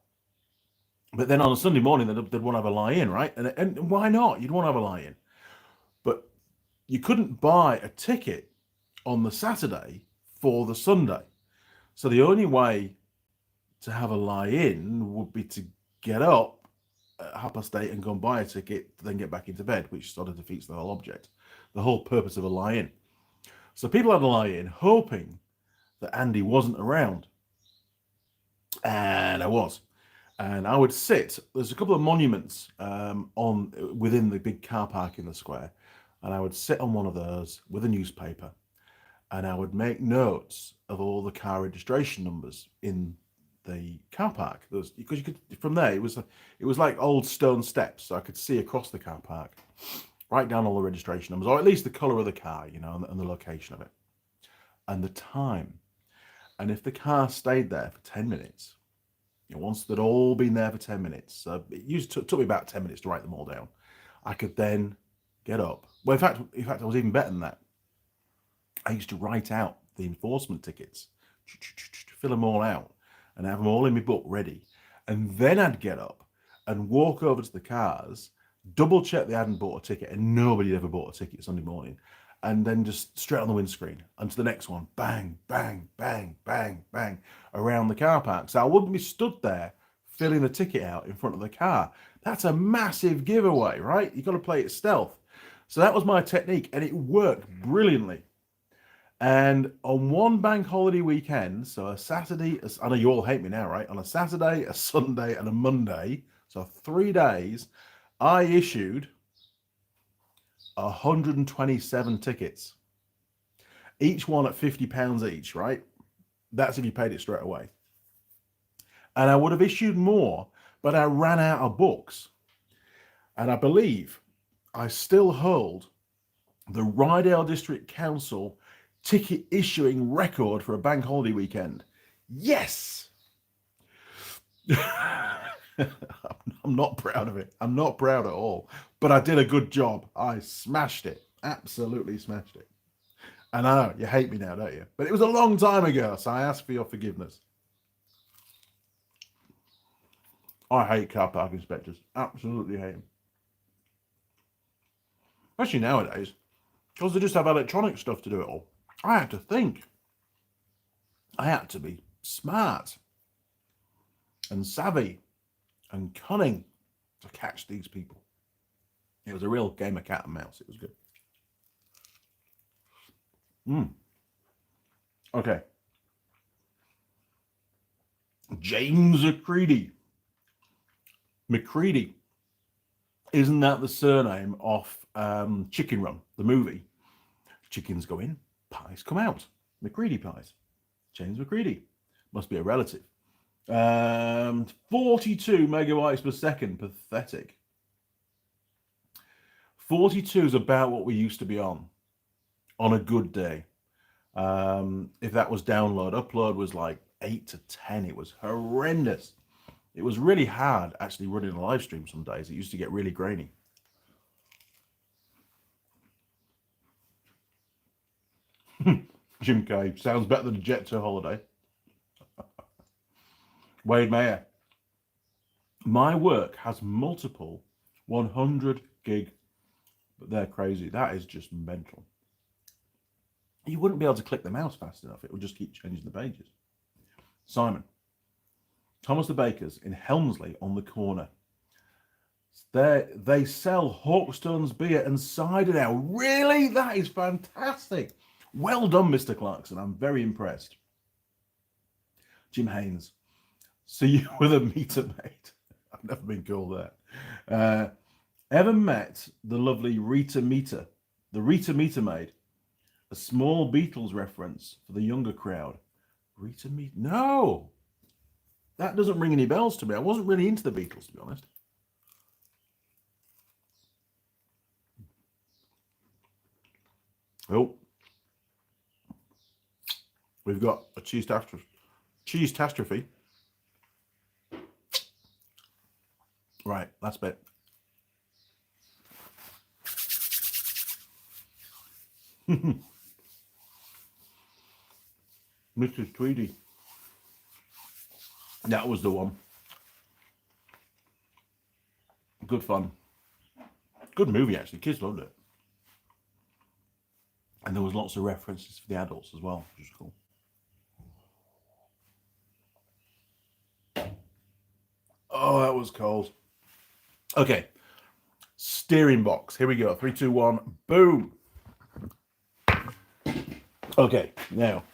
But then on a Sunday morning, they'd want to have a lie-in, right? And why not? You'd want to have a lie-in. But you couldn't buy a ticket on the Saturday for the Sunday. So the only way to have a lie-in would be to get up at 8:30 and go and buy a ticket, then get back into bed, which sort of defeats the whole object, the whole purpose of a lie-in. So people had a lie-in hoping that Andy wasn't around. And I was. And I would sit, there's a couple of monuments within the big car park in the square, and I would sit on one of those with a newspaper, and I would make notes of all the car registration numbers in the car park. Because you could, from there, it was like old stone steps, so I could see across the car park, write down all the registration numbers, or at least the colour of the car, and the location of it, and the time. And if the car stayed there for 10 minutes, once they'd all been there for 10 minutes, so it took me about 10 minutes to write them all down, I could then get up. Well, in fact, I was even better than that. I used to write out the enforcement tickets, fill them all out, and have them all in my book ready. And then I'd get up and walk over to the cars, double check they hadn't bought a ticket, and nobody had ever bought a ticket Sunday morning, and then just straight on the windscreen and to the next one, bang, bang, bang, bang, bang, around the car park. So I wouldn't be stood there filling the ticket out in front of the car. That's a massive giveaway, right? You've got to play it stealth. So that was my technique, and it worked brilliantly. And on one bank holiday weekend, so a Saturday, I know you all hate me now, right? On a Saturday, a Sunday, and a Monday, so 3 days, I issued 127 tickets, each one at £50 each, right? That's if you paid it straight away. And I would have issued more, but I ran out of books. And I believe I still hold the Rydale District Council ticket issuing record for a bank holiday weekend. Yes! I'm not proud of it. I'm not proud at all. But I did a good job. I smashed it. Absolutely smashed it. And I know, you hate me now, don't you? But it was a long time ago, so I ask for your forgiveness. I hate car park inspectors. Absolutely hate them. Especially nowadays, because they just have electronic stuff to do it all. I had to think. I had to be smart and savvy and cunning to catch these people. It was a real game of cat and mouse. It was good. Okay. James McCready. Isn't that the surname of Chicken Run, the movie? Chickens go in, pies come out. McCready pies. James McCready. Must be a relative. 42 megabytes per second. Pathetic. 42 is about what we used to be on a good day. If that was download, upload was like 8 to 10. It was horrendous. It was really hard actually running a live stream some days. It used to get really grainy. Jim K. Sounds better than a jet to holiday. Wade Mayer. My work has multiple 100 gig, but they're crazy. That is just mental. You wouldn't be able to click the mouse fast enough. It would just keep changing the pages. Simon. Thomas the Baker's in Helmsley on the corner. They sell Hawkstone's beer and cider now. Really? That is fantastic. Well done, Mr. Clarkson. I'm very impressed. Jim Haynes. See you with a meter maid. I've never been called that. Ever met the lovely Rita Meter? The Rita Meter maid. A small Beatles reference for the younger crowd. Rita Meter? No. That doesn't ring any bells to me. I wasn't really into the Beatles, to be honest. Oh. We've got a cheese-tastrophe. Right, last bit. Mrs. Tweedy. That was the one. Good fun. Good movie, actually. Kids loved it. And there was lots of references for the adults as well, which was cool. Oh, that was cold. Okay. Steering box. Here we go. 3, 2, 1. Boom. Okay. Now,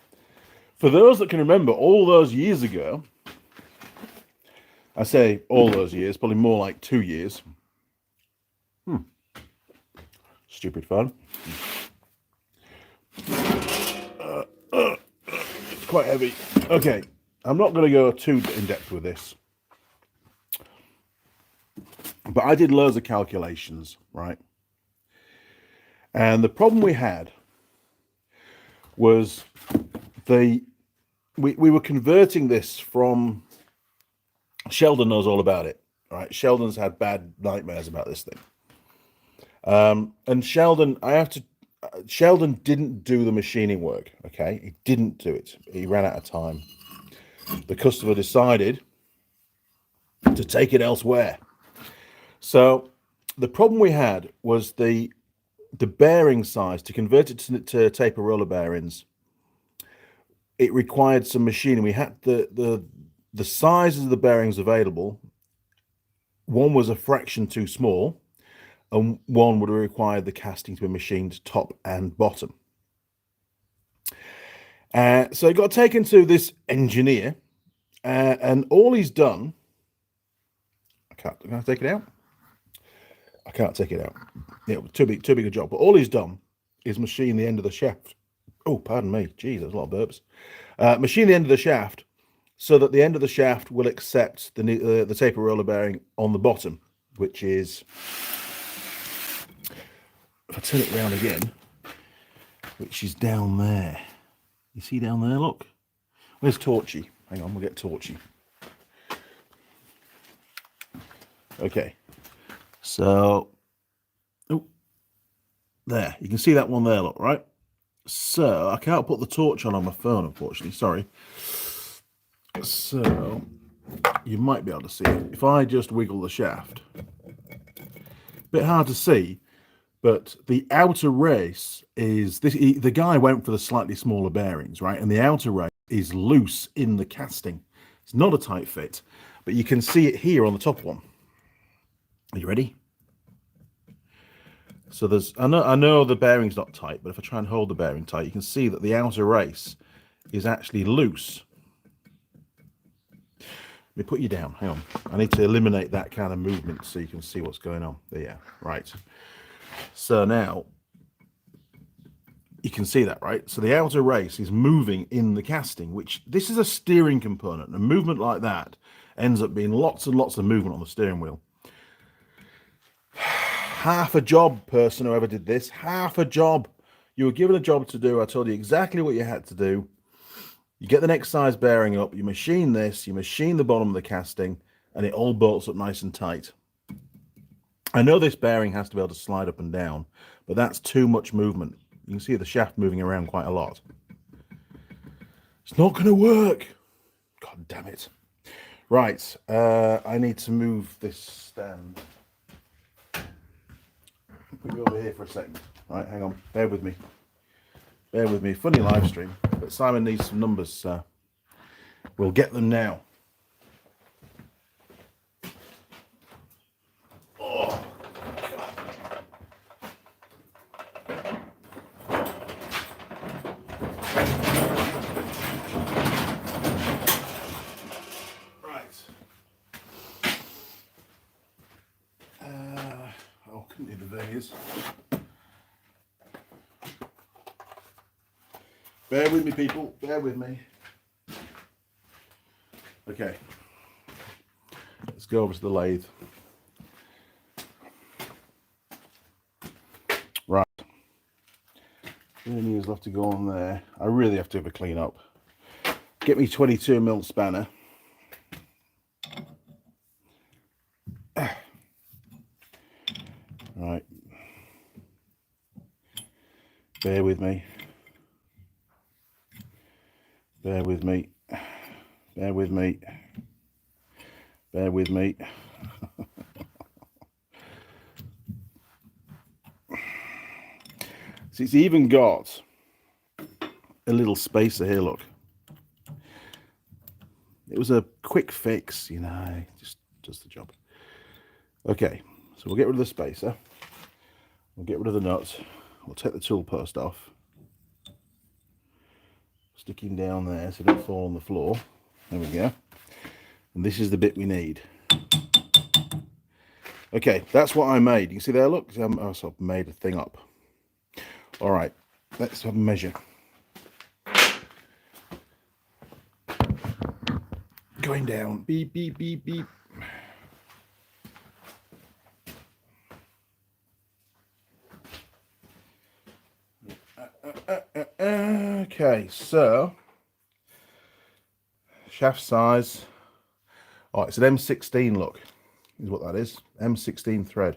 for those that can remember all those years ago, I say all those years, probably more like 2 years. Stupid fun. It's quite heavy. Okay. I'm not going to go too in depth with this. But I did loads of calculations, right? And the problem we had was we were converting this from... Sheldon knows all about it, right? Sheldon's had bad nightmares about this thing. And Sheldon, Sheldon didn't do the machining work, okay? He didn't do it. He ran out of time. The customer decided to take it elsewhere. So the problem we had was the bearing size. To convert it to taper roller bearings, it required some machining. We had the sizes of the bearings available. One was a fraction too small, and one would have required the casting to be machined top and bottom. So it got taken to this engineer, and all he's done... Can I take it out? I can't take it out. Yeah, too big a job. But all he's done is machine the end of the shaft. Oh, pardon me. Geez, there's a lot of burps. Machine the end of the shaft so that the end of the shaft will accept the taper roller bearing on the bottom, which is... If I turn it around again, which is down there. You see down there, look. Where's Torchy? Hang on, we'll get Torchy. Okay. So, oh, there. You can see that one there, look, right? So, I can't put the torch on my phone, unfortunately. Sorry. So, you might be able to see it. If I just wiggle the shaft. Bit hard to see. But the outer race is this. The guy went for the slightly smaller bearings, right? And the outer race is loose in the casting. It's not a tight fit, but you can see it here on the top one. Are you ready? So there's. I know the bearing's not tight, but if I try and hold the bearing tight, you can see that the outer race is actually loose. Let me put you down. Hang on. I need to eliminate that kind of movement so you can see what's going on. There, yeah, right. So now you can see that, right? So the outer race is moving in the casting, which this is a steering component. And a movement like that ends up being lots and lots of movement on the steering wheel. Half a job, person who ever did this, half a job. You were given a job to do. I told you exactly what you had to do. You get the next size bearing up, you machine this, you machine the bottom of the casting, and it all bolts up nice and tight. I know this bearing has to be able to slide up and down, but that's too much movement. You can see the shaft moving around quite a lot. It's not going to work. God damn it. Right, I need to move this stand. Put you over here for a second. Right, hang on. Bear with me. Bear with me. Funny live stream, but Simon needs some numbers, so we'll get them now. Oh, right. Oh, couldn't need the verniers. Bear with me, people. Bear with me. Okay. Let's go over to the lathe. Right. Verniers left to go on there. I really have to have a clean up. Get me 22mm spanner. Right. Bear with me. Bear with me. Bear with me. Bear with me. See, it's even got a little spacer here, look. It was a quick fix, you know, just does the job. Okay, so we'll get rid of the spacer. We'll get rid of the nuts. We'll take the tool post off. Stick him down there so it don't fall on the floor. There we go. And this is the bit we need. Okay, that's what I made. You can see there, look. Oh, so I've made a thing up. All right, let's have a measure. Going down. Beep, beep, beep, beep. Okay, so shaft size. Oh, it's an M16 look, is what that is. M16 thread.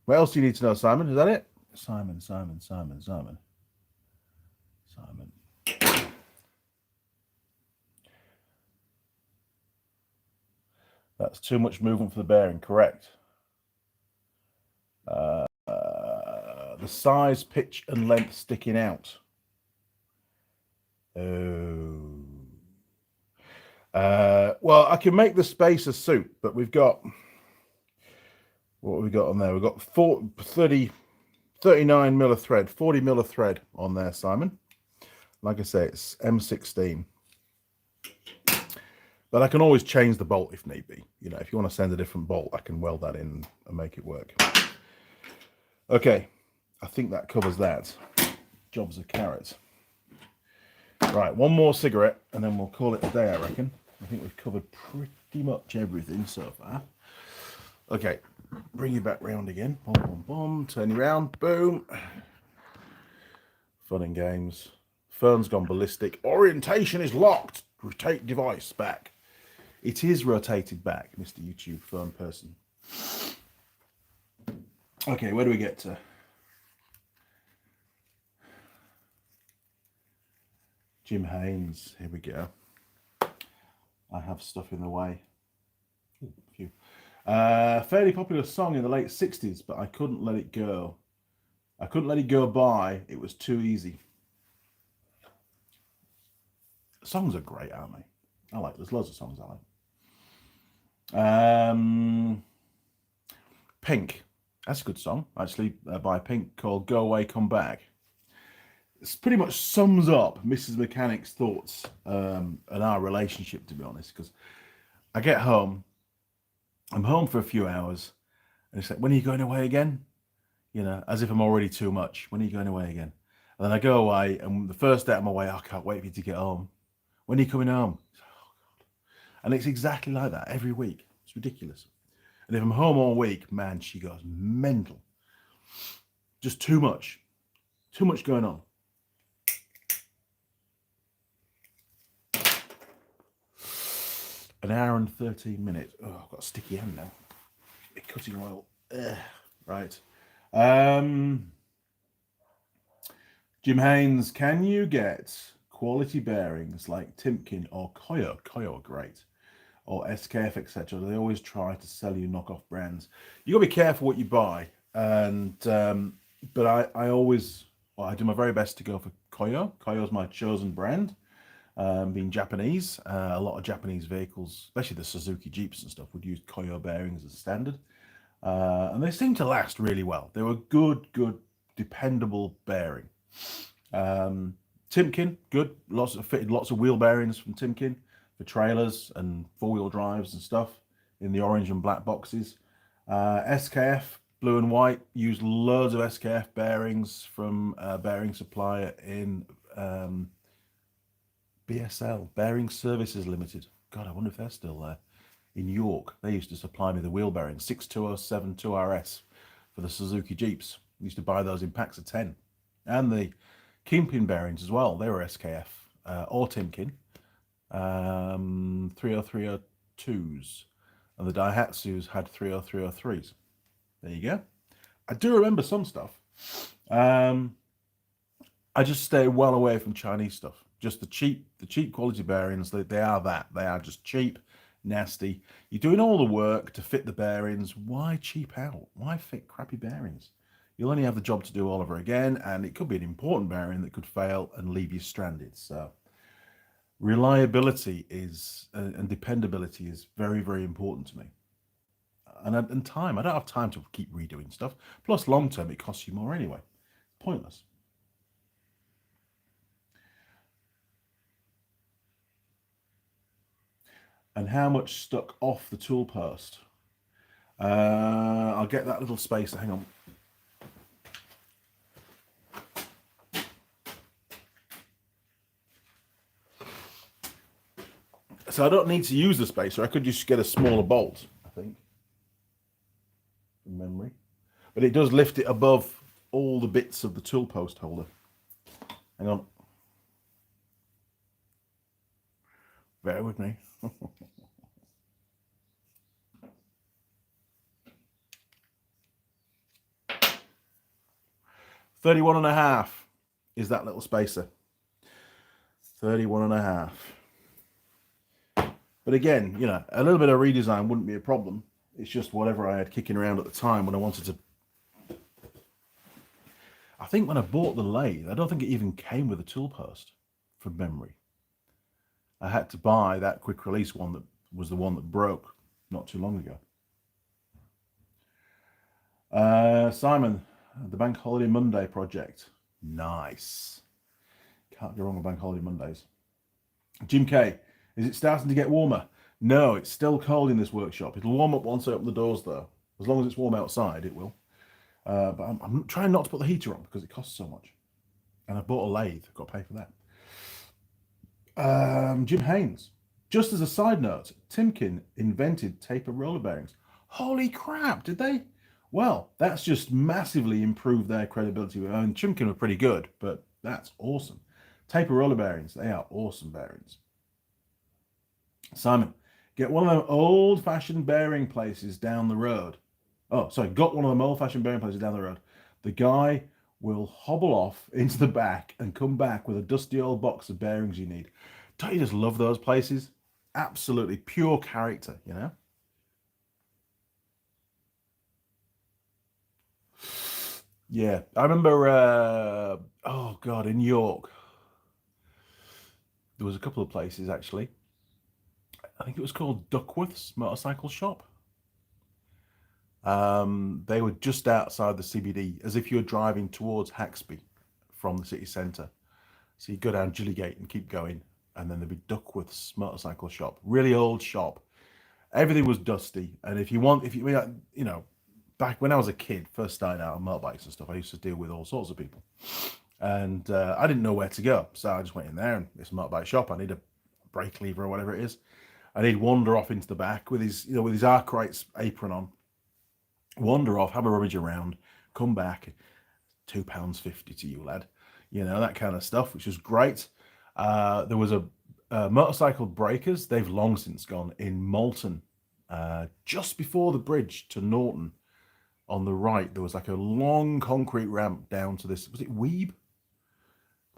What else do you need to know, Simon? Is that it? Simon. That's too much movement for the bearing, correct. The size, pitch, and length sticking out. Oh. Well, I can make the spacer suit, but we've got, what have we got on there? We've got 39 mil of thread, 40 mil of thread on there, Simon. Like I say, it's M16. But I can always change the bolt if need be. You know, if you want to send a different bolt, I can weld that in and make it work. Okay, I think that covers that. Job's a carrot. Right, one more cigarette and then we'll call it a day, I reckon. I think we've covered pretty much everything so far. Okay, bring you back round again. Boom, boom, boom. Turn you round. Boom. Fun and games. Phone's gone ballistic. Orientation is locked. Rotate device back. It is rotated back, Mr. YouTube phone person. Okay, where do we get to? Jim Haynes. Here we go. I have stuff in the way. Ooh, a few. Fairly popular song in the late 60s, but I couldn't let it go. I couldn't let it go by. It was too easy. Songs are great, aren't they? There's loads of songs I like. Pink. That's a good song, actually, by Pink, called Go Away, Come Back. It pretty much sums up Mrs. Mechanic's thoughts and our relationship, to be honest, because I get home, I'm home for a few hours, and it's like, when are you going away again? You know, as if I'm already too much. When are you going away again? And then I go away, and the first day I'm away, I can't wait for you to get home. When are you coming home? Oh, God. And it's exactly like that every week. It's ridiculous. And if I'm home all week, man, she goes mental. Just too much. Too much going on. An hour and 13 minutes. Oh, I've got a sticky hand now. Cutting oil. Right. Jim Haynes, can you get quality bearings like Timken or Koyo? Koyo are great. Or SKF, etc. They always try to sell you knockoff brands. You got to be careful what you buy. And but I always, well, I do my very best to go for Koyo. Koyo is my chosen brand. Being Japanese, a lot of Japanese vehicles, especially the Suzuki Jeeps and stuff, would use Koyo bearings as standard. And they seem to last really well. They were good, dependable bearing. Timken, good. Fitted lots of wheel bearings from Timken for trailers and four-wheel drives and stuff in the orange and black boxes. SKF, blue and white, used loads of SKF bearings from a bearing supplier in BSL, Bearing Services Limited. God, I wonder if they're still there. In York, they used to supply me the wheel bearings, 62072RS for the Suzuki Jeeps. I used to buy those in packs of 10. And the kingpin bearings as well, they were SKF or Timken, 30302s. And the Daihatsus had 30303s. There you go. I do remember some stuff. I just stay well away from Chinese stuff. Just the cheap quality bearings. They are that. They are just cheap, nasty. You're doing all the work to fit the bearings. Why cheap out? Why fit crappy bearings? You'll only have the job to do all over again, and it could be an important bearing that could fail and leave you stranded. So reliability is and dependability is very, very important to me. And time. I don't have time to keep redoing stuff. Plus, long term, it costs you more anyway. Pointless. And how much stuck off the tool post? I'll get that little spacer. Hang on. So I don't need to use the spacer. I could just get a smaller bolt, I think, from memory. But it does lift it above all the bits of the tool post holder. Hang on. Bear with me. 31.5 is that little spacer. 31.5. But again, you know, a little bit of redesign wouldn't be a problem. It's just whatever I had kicking around at the time when I wanted to. I think when I bought the lathe, I don't think it even came with a tool post from memory. I had to buy that quick release one that was the one that broke not too long ago. Simon, the Bank Holiday Monday project. Nice. Can't go wrong with Bank Holiday Mondays. Jim K, is it starting to get warmer? No, it's still cold in this workshop. It'll warm up once I open the doors, though. As long as it's warm outside, it will. But I'm trying not to put the heater on because it costs so much. And I bought a lathe. I've got to pay for that. Jim Haynes. Just as a side note, Timken invented taper roller bearings. Holy crap, did they? Well, that's just massively improved their credibility. I mean, Timken were pretty good, but that's awesome. Taper roller bearings, they are awesome bearings. Simon, get one of them old-fashioned bearing places down the road. Oh, sorry, got one of them old-fashioned bearing places down the road. The guy will hobble off into the back and come back with a dusty old box of bearings you need. Don't you just love those places? Absolutely pure character, you know? Yeah, I remember, oh God, in York, there was a couple of places actually. I think it was called Duckworth's Motorcycle Shop. They were just outside the CBD, as if you were driving towards Haxby from the city centre. So you go down Gillygate and keep going, and then there'd be Duckworth's Motorcycle Shop. Really old shop. Everything was dusty, and if you know, back when I was a kid, first starting out on motorbikes and stuff, I used to deal with all sorts of people, and I didn't know where to go, so I just went in there and it's a motorbike shop. I need a brake lever or whatever it is, and he'd wander off into the back with his, with his Arkwright's apron on, wander off, have a rummage around, come back, £2.50 to you, lad, that kind of stuff, which was great. There was a motorcycle breakers. They've long since gone in Malton, just before the bridge to Norton. On the right, there was like a long concrete ramp down to this. Was it Weeb?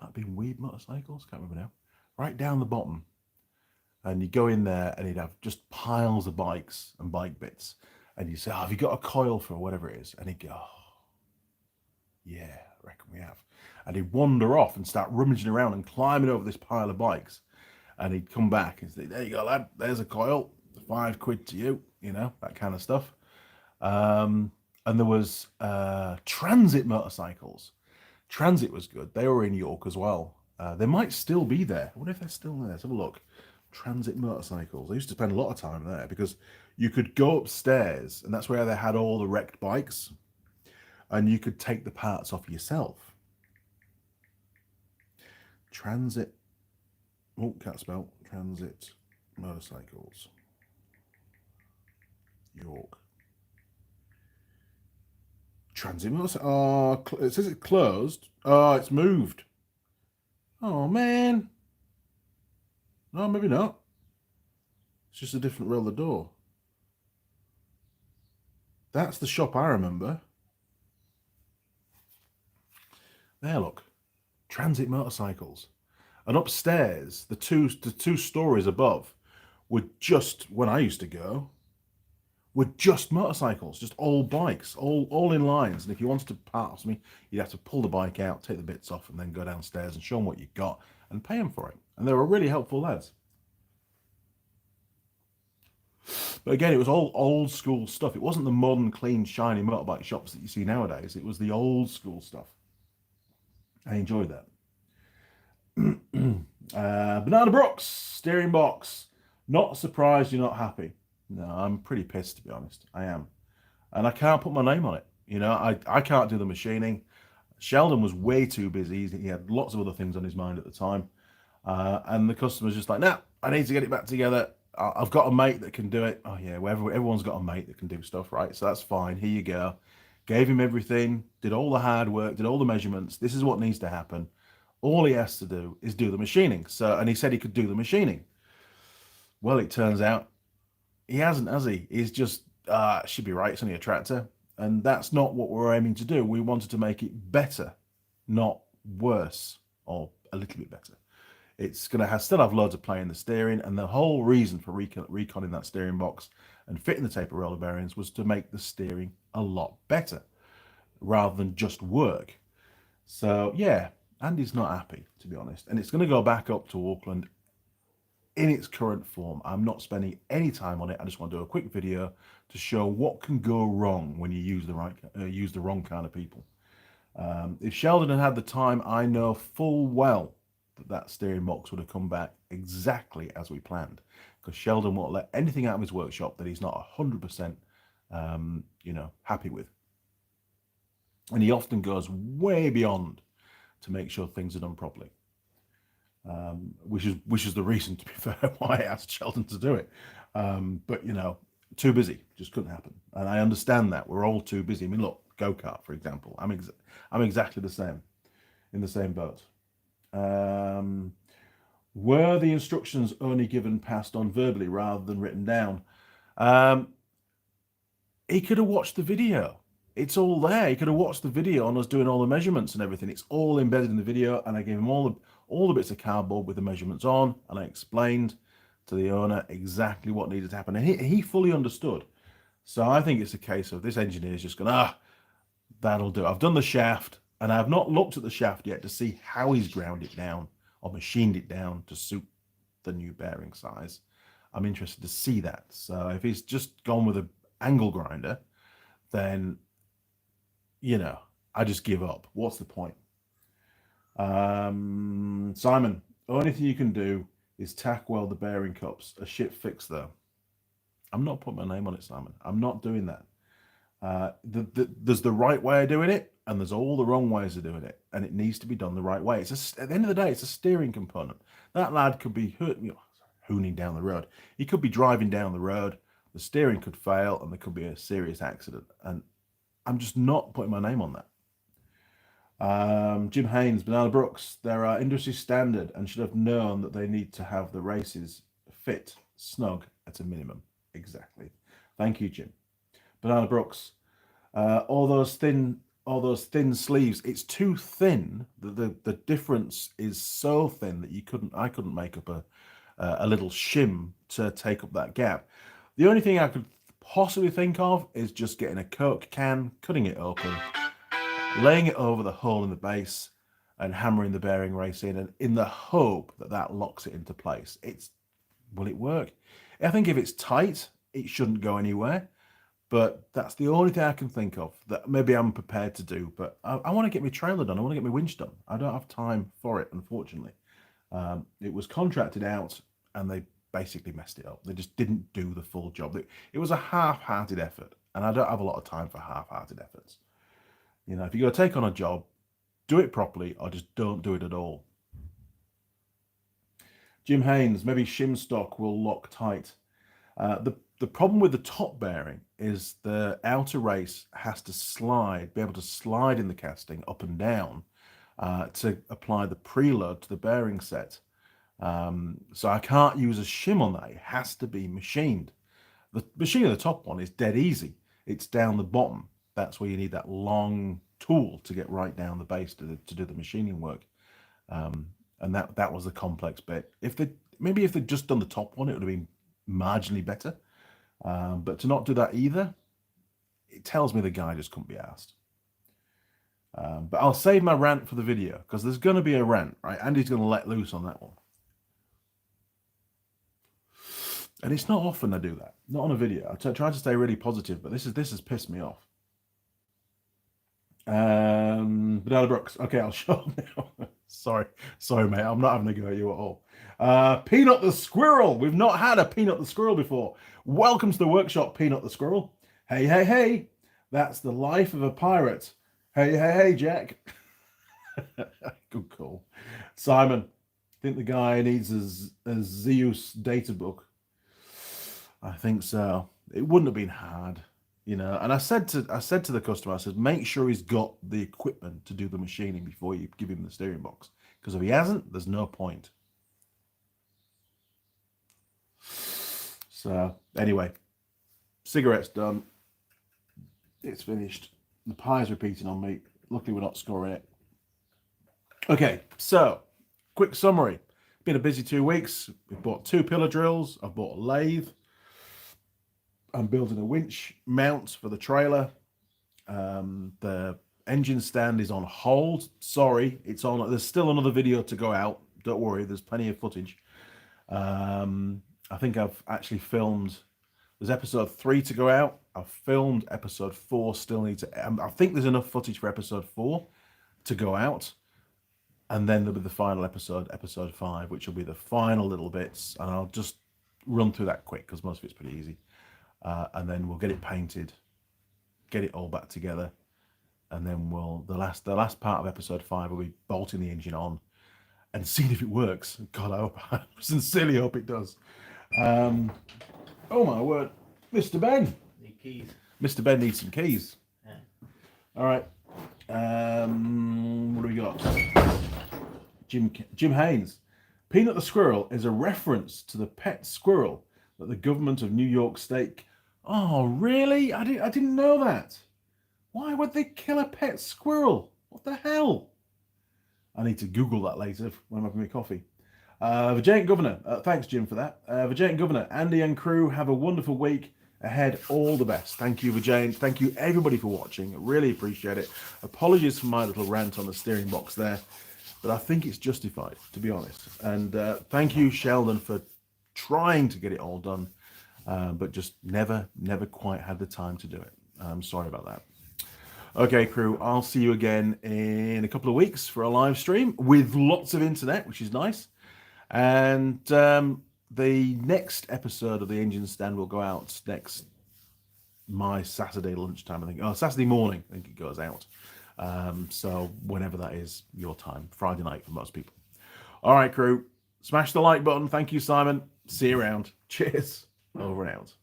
Might have been Weeb Motorcycles. Can't remember now. Right down the bottom, and you go in there, and he'd have just piles of bikes and bike bits. And you say, "Oh, have you got a coil for whatever it is?" And he'd go, "Oh, yeah, I reckon we have." And he'd wander off and start rummaging around and climbing over this pile of bikes. And he'd come back and say, "There you go, lad. There's a coil. £5 to you." That kind of stuff. And there was Transit motorcycles. Transit was good. They were in York as well. They might still be there. I wonder if they're still there. Let's have a look. Transit motorcycles. I used to spend a lot of time there because you could go upstairs, and that's where they had all the wrecked bikes, and you could take the parts off yourself. Transit. Oh, can't spell. Transit motorcycles. York. Transit motorcycle. Oh, it says it's closed. Oh, it's moved. Oh, man. No, maybe not. It's just a different row of the door. That's the shop I remember. There, look, transit motorcycles. And upstairs, the two stories above were just, when I used to go, were just motorcycles, just all bikes, all in lines. And if you wanted to pass me, you'd have to pull the bike out, take the bits off, and then go downstairs and show them what you got and pay them for it. And they were really helpful lads. But again, it was all old school stuff. It wasn't the modern, clean, shiny motorbike shops that you see nowadays. It was the old school stuff. I enjoyed that. Banana Brooks, steering box. Not surprised you're not happy. No, I'm pretty pissed, to be honest. I am. And I can't put my name on it. You know, I can't do the machining. Sheldon was way too busy. He had lots of other things on his mind at the time. And the customer's just like, nah, I need to get it back together. I've got a mate that can do it. Oh, yeah, well, everyone's got a mate that can do stuff, right? So that's fine. Here you go. Gave him everything, did all the hard work, did all the measurements. This is what needs to happen. All he has to do is do the machining. And he said he could do the machining. Well, it turns out he hasn't, has he? He's just, should be right, it's only a tractor. And that's not what we're aiming to do. We wanted to make it better, not worse, or a little bit better. It's going to still have loads of play in the steering, and the whole reason for reconning that steering box and fitting the taper roller bearings was to make the steering a lot better, rather than just work. So yeah, Andy's not happy, to be honest, and it's going to go back up to Auckland in its current form. I'm not spending any time on it. I just want to do a quick video to show what can go wrong when you use the wrong kind of people. If Sheldon had had the time, I know full well that steering box would have come back exactly as we planned, because Sheldon won't let anything out of his workshop that he's not 100% happy with, and he often goes way beyond to make sure things are done properly, which is the reason, to be fair, why I asked Sheldon to do it. But too busy, just couldn't happen, and I understand that we're all too busy. I mean, look, go-kart, for example. I'm exactly the same, in the same boat. Were the instructions only passed on verbally rather than written down? He could have watched the video. It's all there. He could have watched the video on us doing all the measurements and everything. It's all embedded in the video, and I gave him all the bits of cardboard with the measurements on, and I explained to the owner exactly what needed to happen, and he fully understood. So I think it's a case of this engineer's just going, that'll do. I've done the shaft, and I've not looked at the shaft yet to see how he's ground it down or machined it down to suit the new bearing size. I'm interested to see that. So if he's just gone with an angle grinder, then, I just give up. What's the point? Simon, only thing you can do is tack weld the bearing cups. A shit fix, though. I'm not putting my name on it, Simon. I'm not doing that. There's the right way of doing it, and there's all the wrong ways of doing it, and it needs to be done the right way. At the end of the day, it's a steering component. That lad could be hooning down the road. He could be driving down the road, the steering could fail, and there could be a serious accident, and I'm just not putting my name on that. Jim Haynes, Banana Brooks, there are industry standard and should have known that they need to have the races fit, snug at a minimum. Exactly. Thank you, Jim. Banana Brooks, all those thin sleeves, it's too thin. The difference is so thin that I couldn't make up a little shim to take up that gap. The only thing I could possibly think of is just getting a Coke can, cutting it open, laying it over the hole in the base, and hammering the bearing race in the hope that locks it into place. Will it work? I think if it's tight, it shouldn't go anywhere. But that's the only thing I can think of that maybe I'm prepared to do. But I want to get my trailer done. I want to get my winch done. I don't have time for it, unfortunately. It was contracted out, and they basically messed it up. They just didn't do the full job. It was a half-hearted effort, and I don't have a lot of time for half-hearted efforts. If you're going to take on a job, do it properly, or just don't do it at all. Jim Haynes, maybe shim stock will lock tight. The problem with the top bearing is the outer race has to be able to slide in the casting up and down to apply the preload to the bearing set. So I can't use a shim on that. It has to be machined. The machine of the top one is dead easy. It's down the bottom. That's where you need that long tool to get right down the base to do the machining work. And that was the complex bit. If they'd just done the top one, it would have been marginally better. But to not do that either, it tells me the guy just couldn't be asked. But I'll save my rant for the video, because there's going to be a rant, right? Andy's going to let loose on that one. And it's not often I do that. Not on a video. I try to stay really positive, but this has pissed me off. Banana Brooks. Okay, I'll shut up now. Sorry, mate. I'm not having a go at you at all. Peanut the Squirrel. We've not had a Peanut the Squirrel before. Welcome to the workshop, Peanut the Squirrel. Hey, hey, hey. That's the life of a pirate. Hey, hey, hey, Jack. Good call. Simon, I think the guy needs a Zeus data book. I think so. It wouldn't have been hard, you know. And I said to the customer, I said, make sure he's got the equipment to do the machining before you give him the steering box. Because if he hasn't, there's no point. So anyway, cigarettes done. It's finished. The pie's repeating on me. Luckily, we're not scoring it. Okay, so quick summary. Been a busy 2 weeks. We've bought 2 pillar drills. I've bought a lathe. I'm building a winch mount for the trailer. The engine stand is on hold. Sorry, it's on. There's still another video to go out. Don't worry, there's plenty of footage. I think I've actually filmed. There's episode 3 to go out. I've filmed episode 4. Still need to. I think there's enough footage for episode 4 to go out, and then there'll be the final episode, episode 5, which will be the final little bits. And I'll just run through that quick because most of it's pretty easy. And then we'll get it painted, get it all back together, and then the last part of episode 5 will be bolting the engine on and seeing if it works. God, I sincerely hope it does. Oh my word, Mr. Ben. Need keys. Mr. Ben needs some keys. Yeah. All right. What do we got? Jim Haynes. Peanut the Squirrel is a reference to the pet squirrel that the government of New York State. Oh, really? I didn't know that. Why would they kill a pet squirrel? What the hell? I need to Google that later when I'm having my coffee. Virginia Governor. Thanks, Jim, for that. Virginia Governor, Andy and crew, have a wonderful week ahead. All the best. Thank you, Virginia. Thank you, everybody, for watching. I really appreciate it. Apologies for my little rant on the steering box there, but I think it's justified, to be honest. And thank you, Sheldon, for trying to get it all done, but just never quite had the time to do it. I'm sorry about that. Okay, crew, I'll see you again in a couple of weeks for a live stream with lots of internet, which is nice. And the next episode of the engine stand will go out my Saturday lunchtime, I think. Oh, Saturday morning, I think it goes out. So whenever that is, your time. Friday night for most people. All right, crew. Smash the like button. Thank you, Simon. See you around. Cheers. Over and out.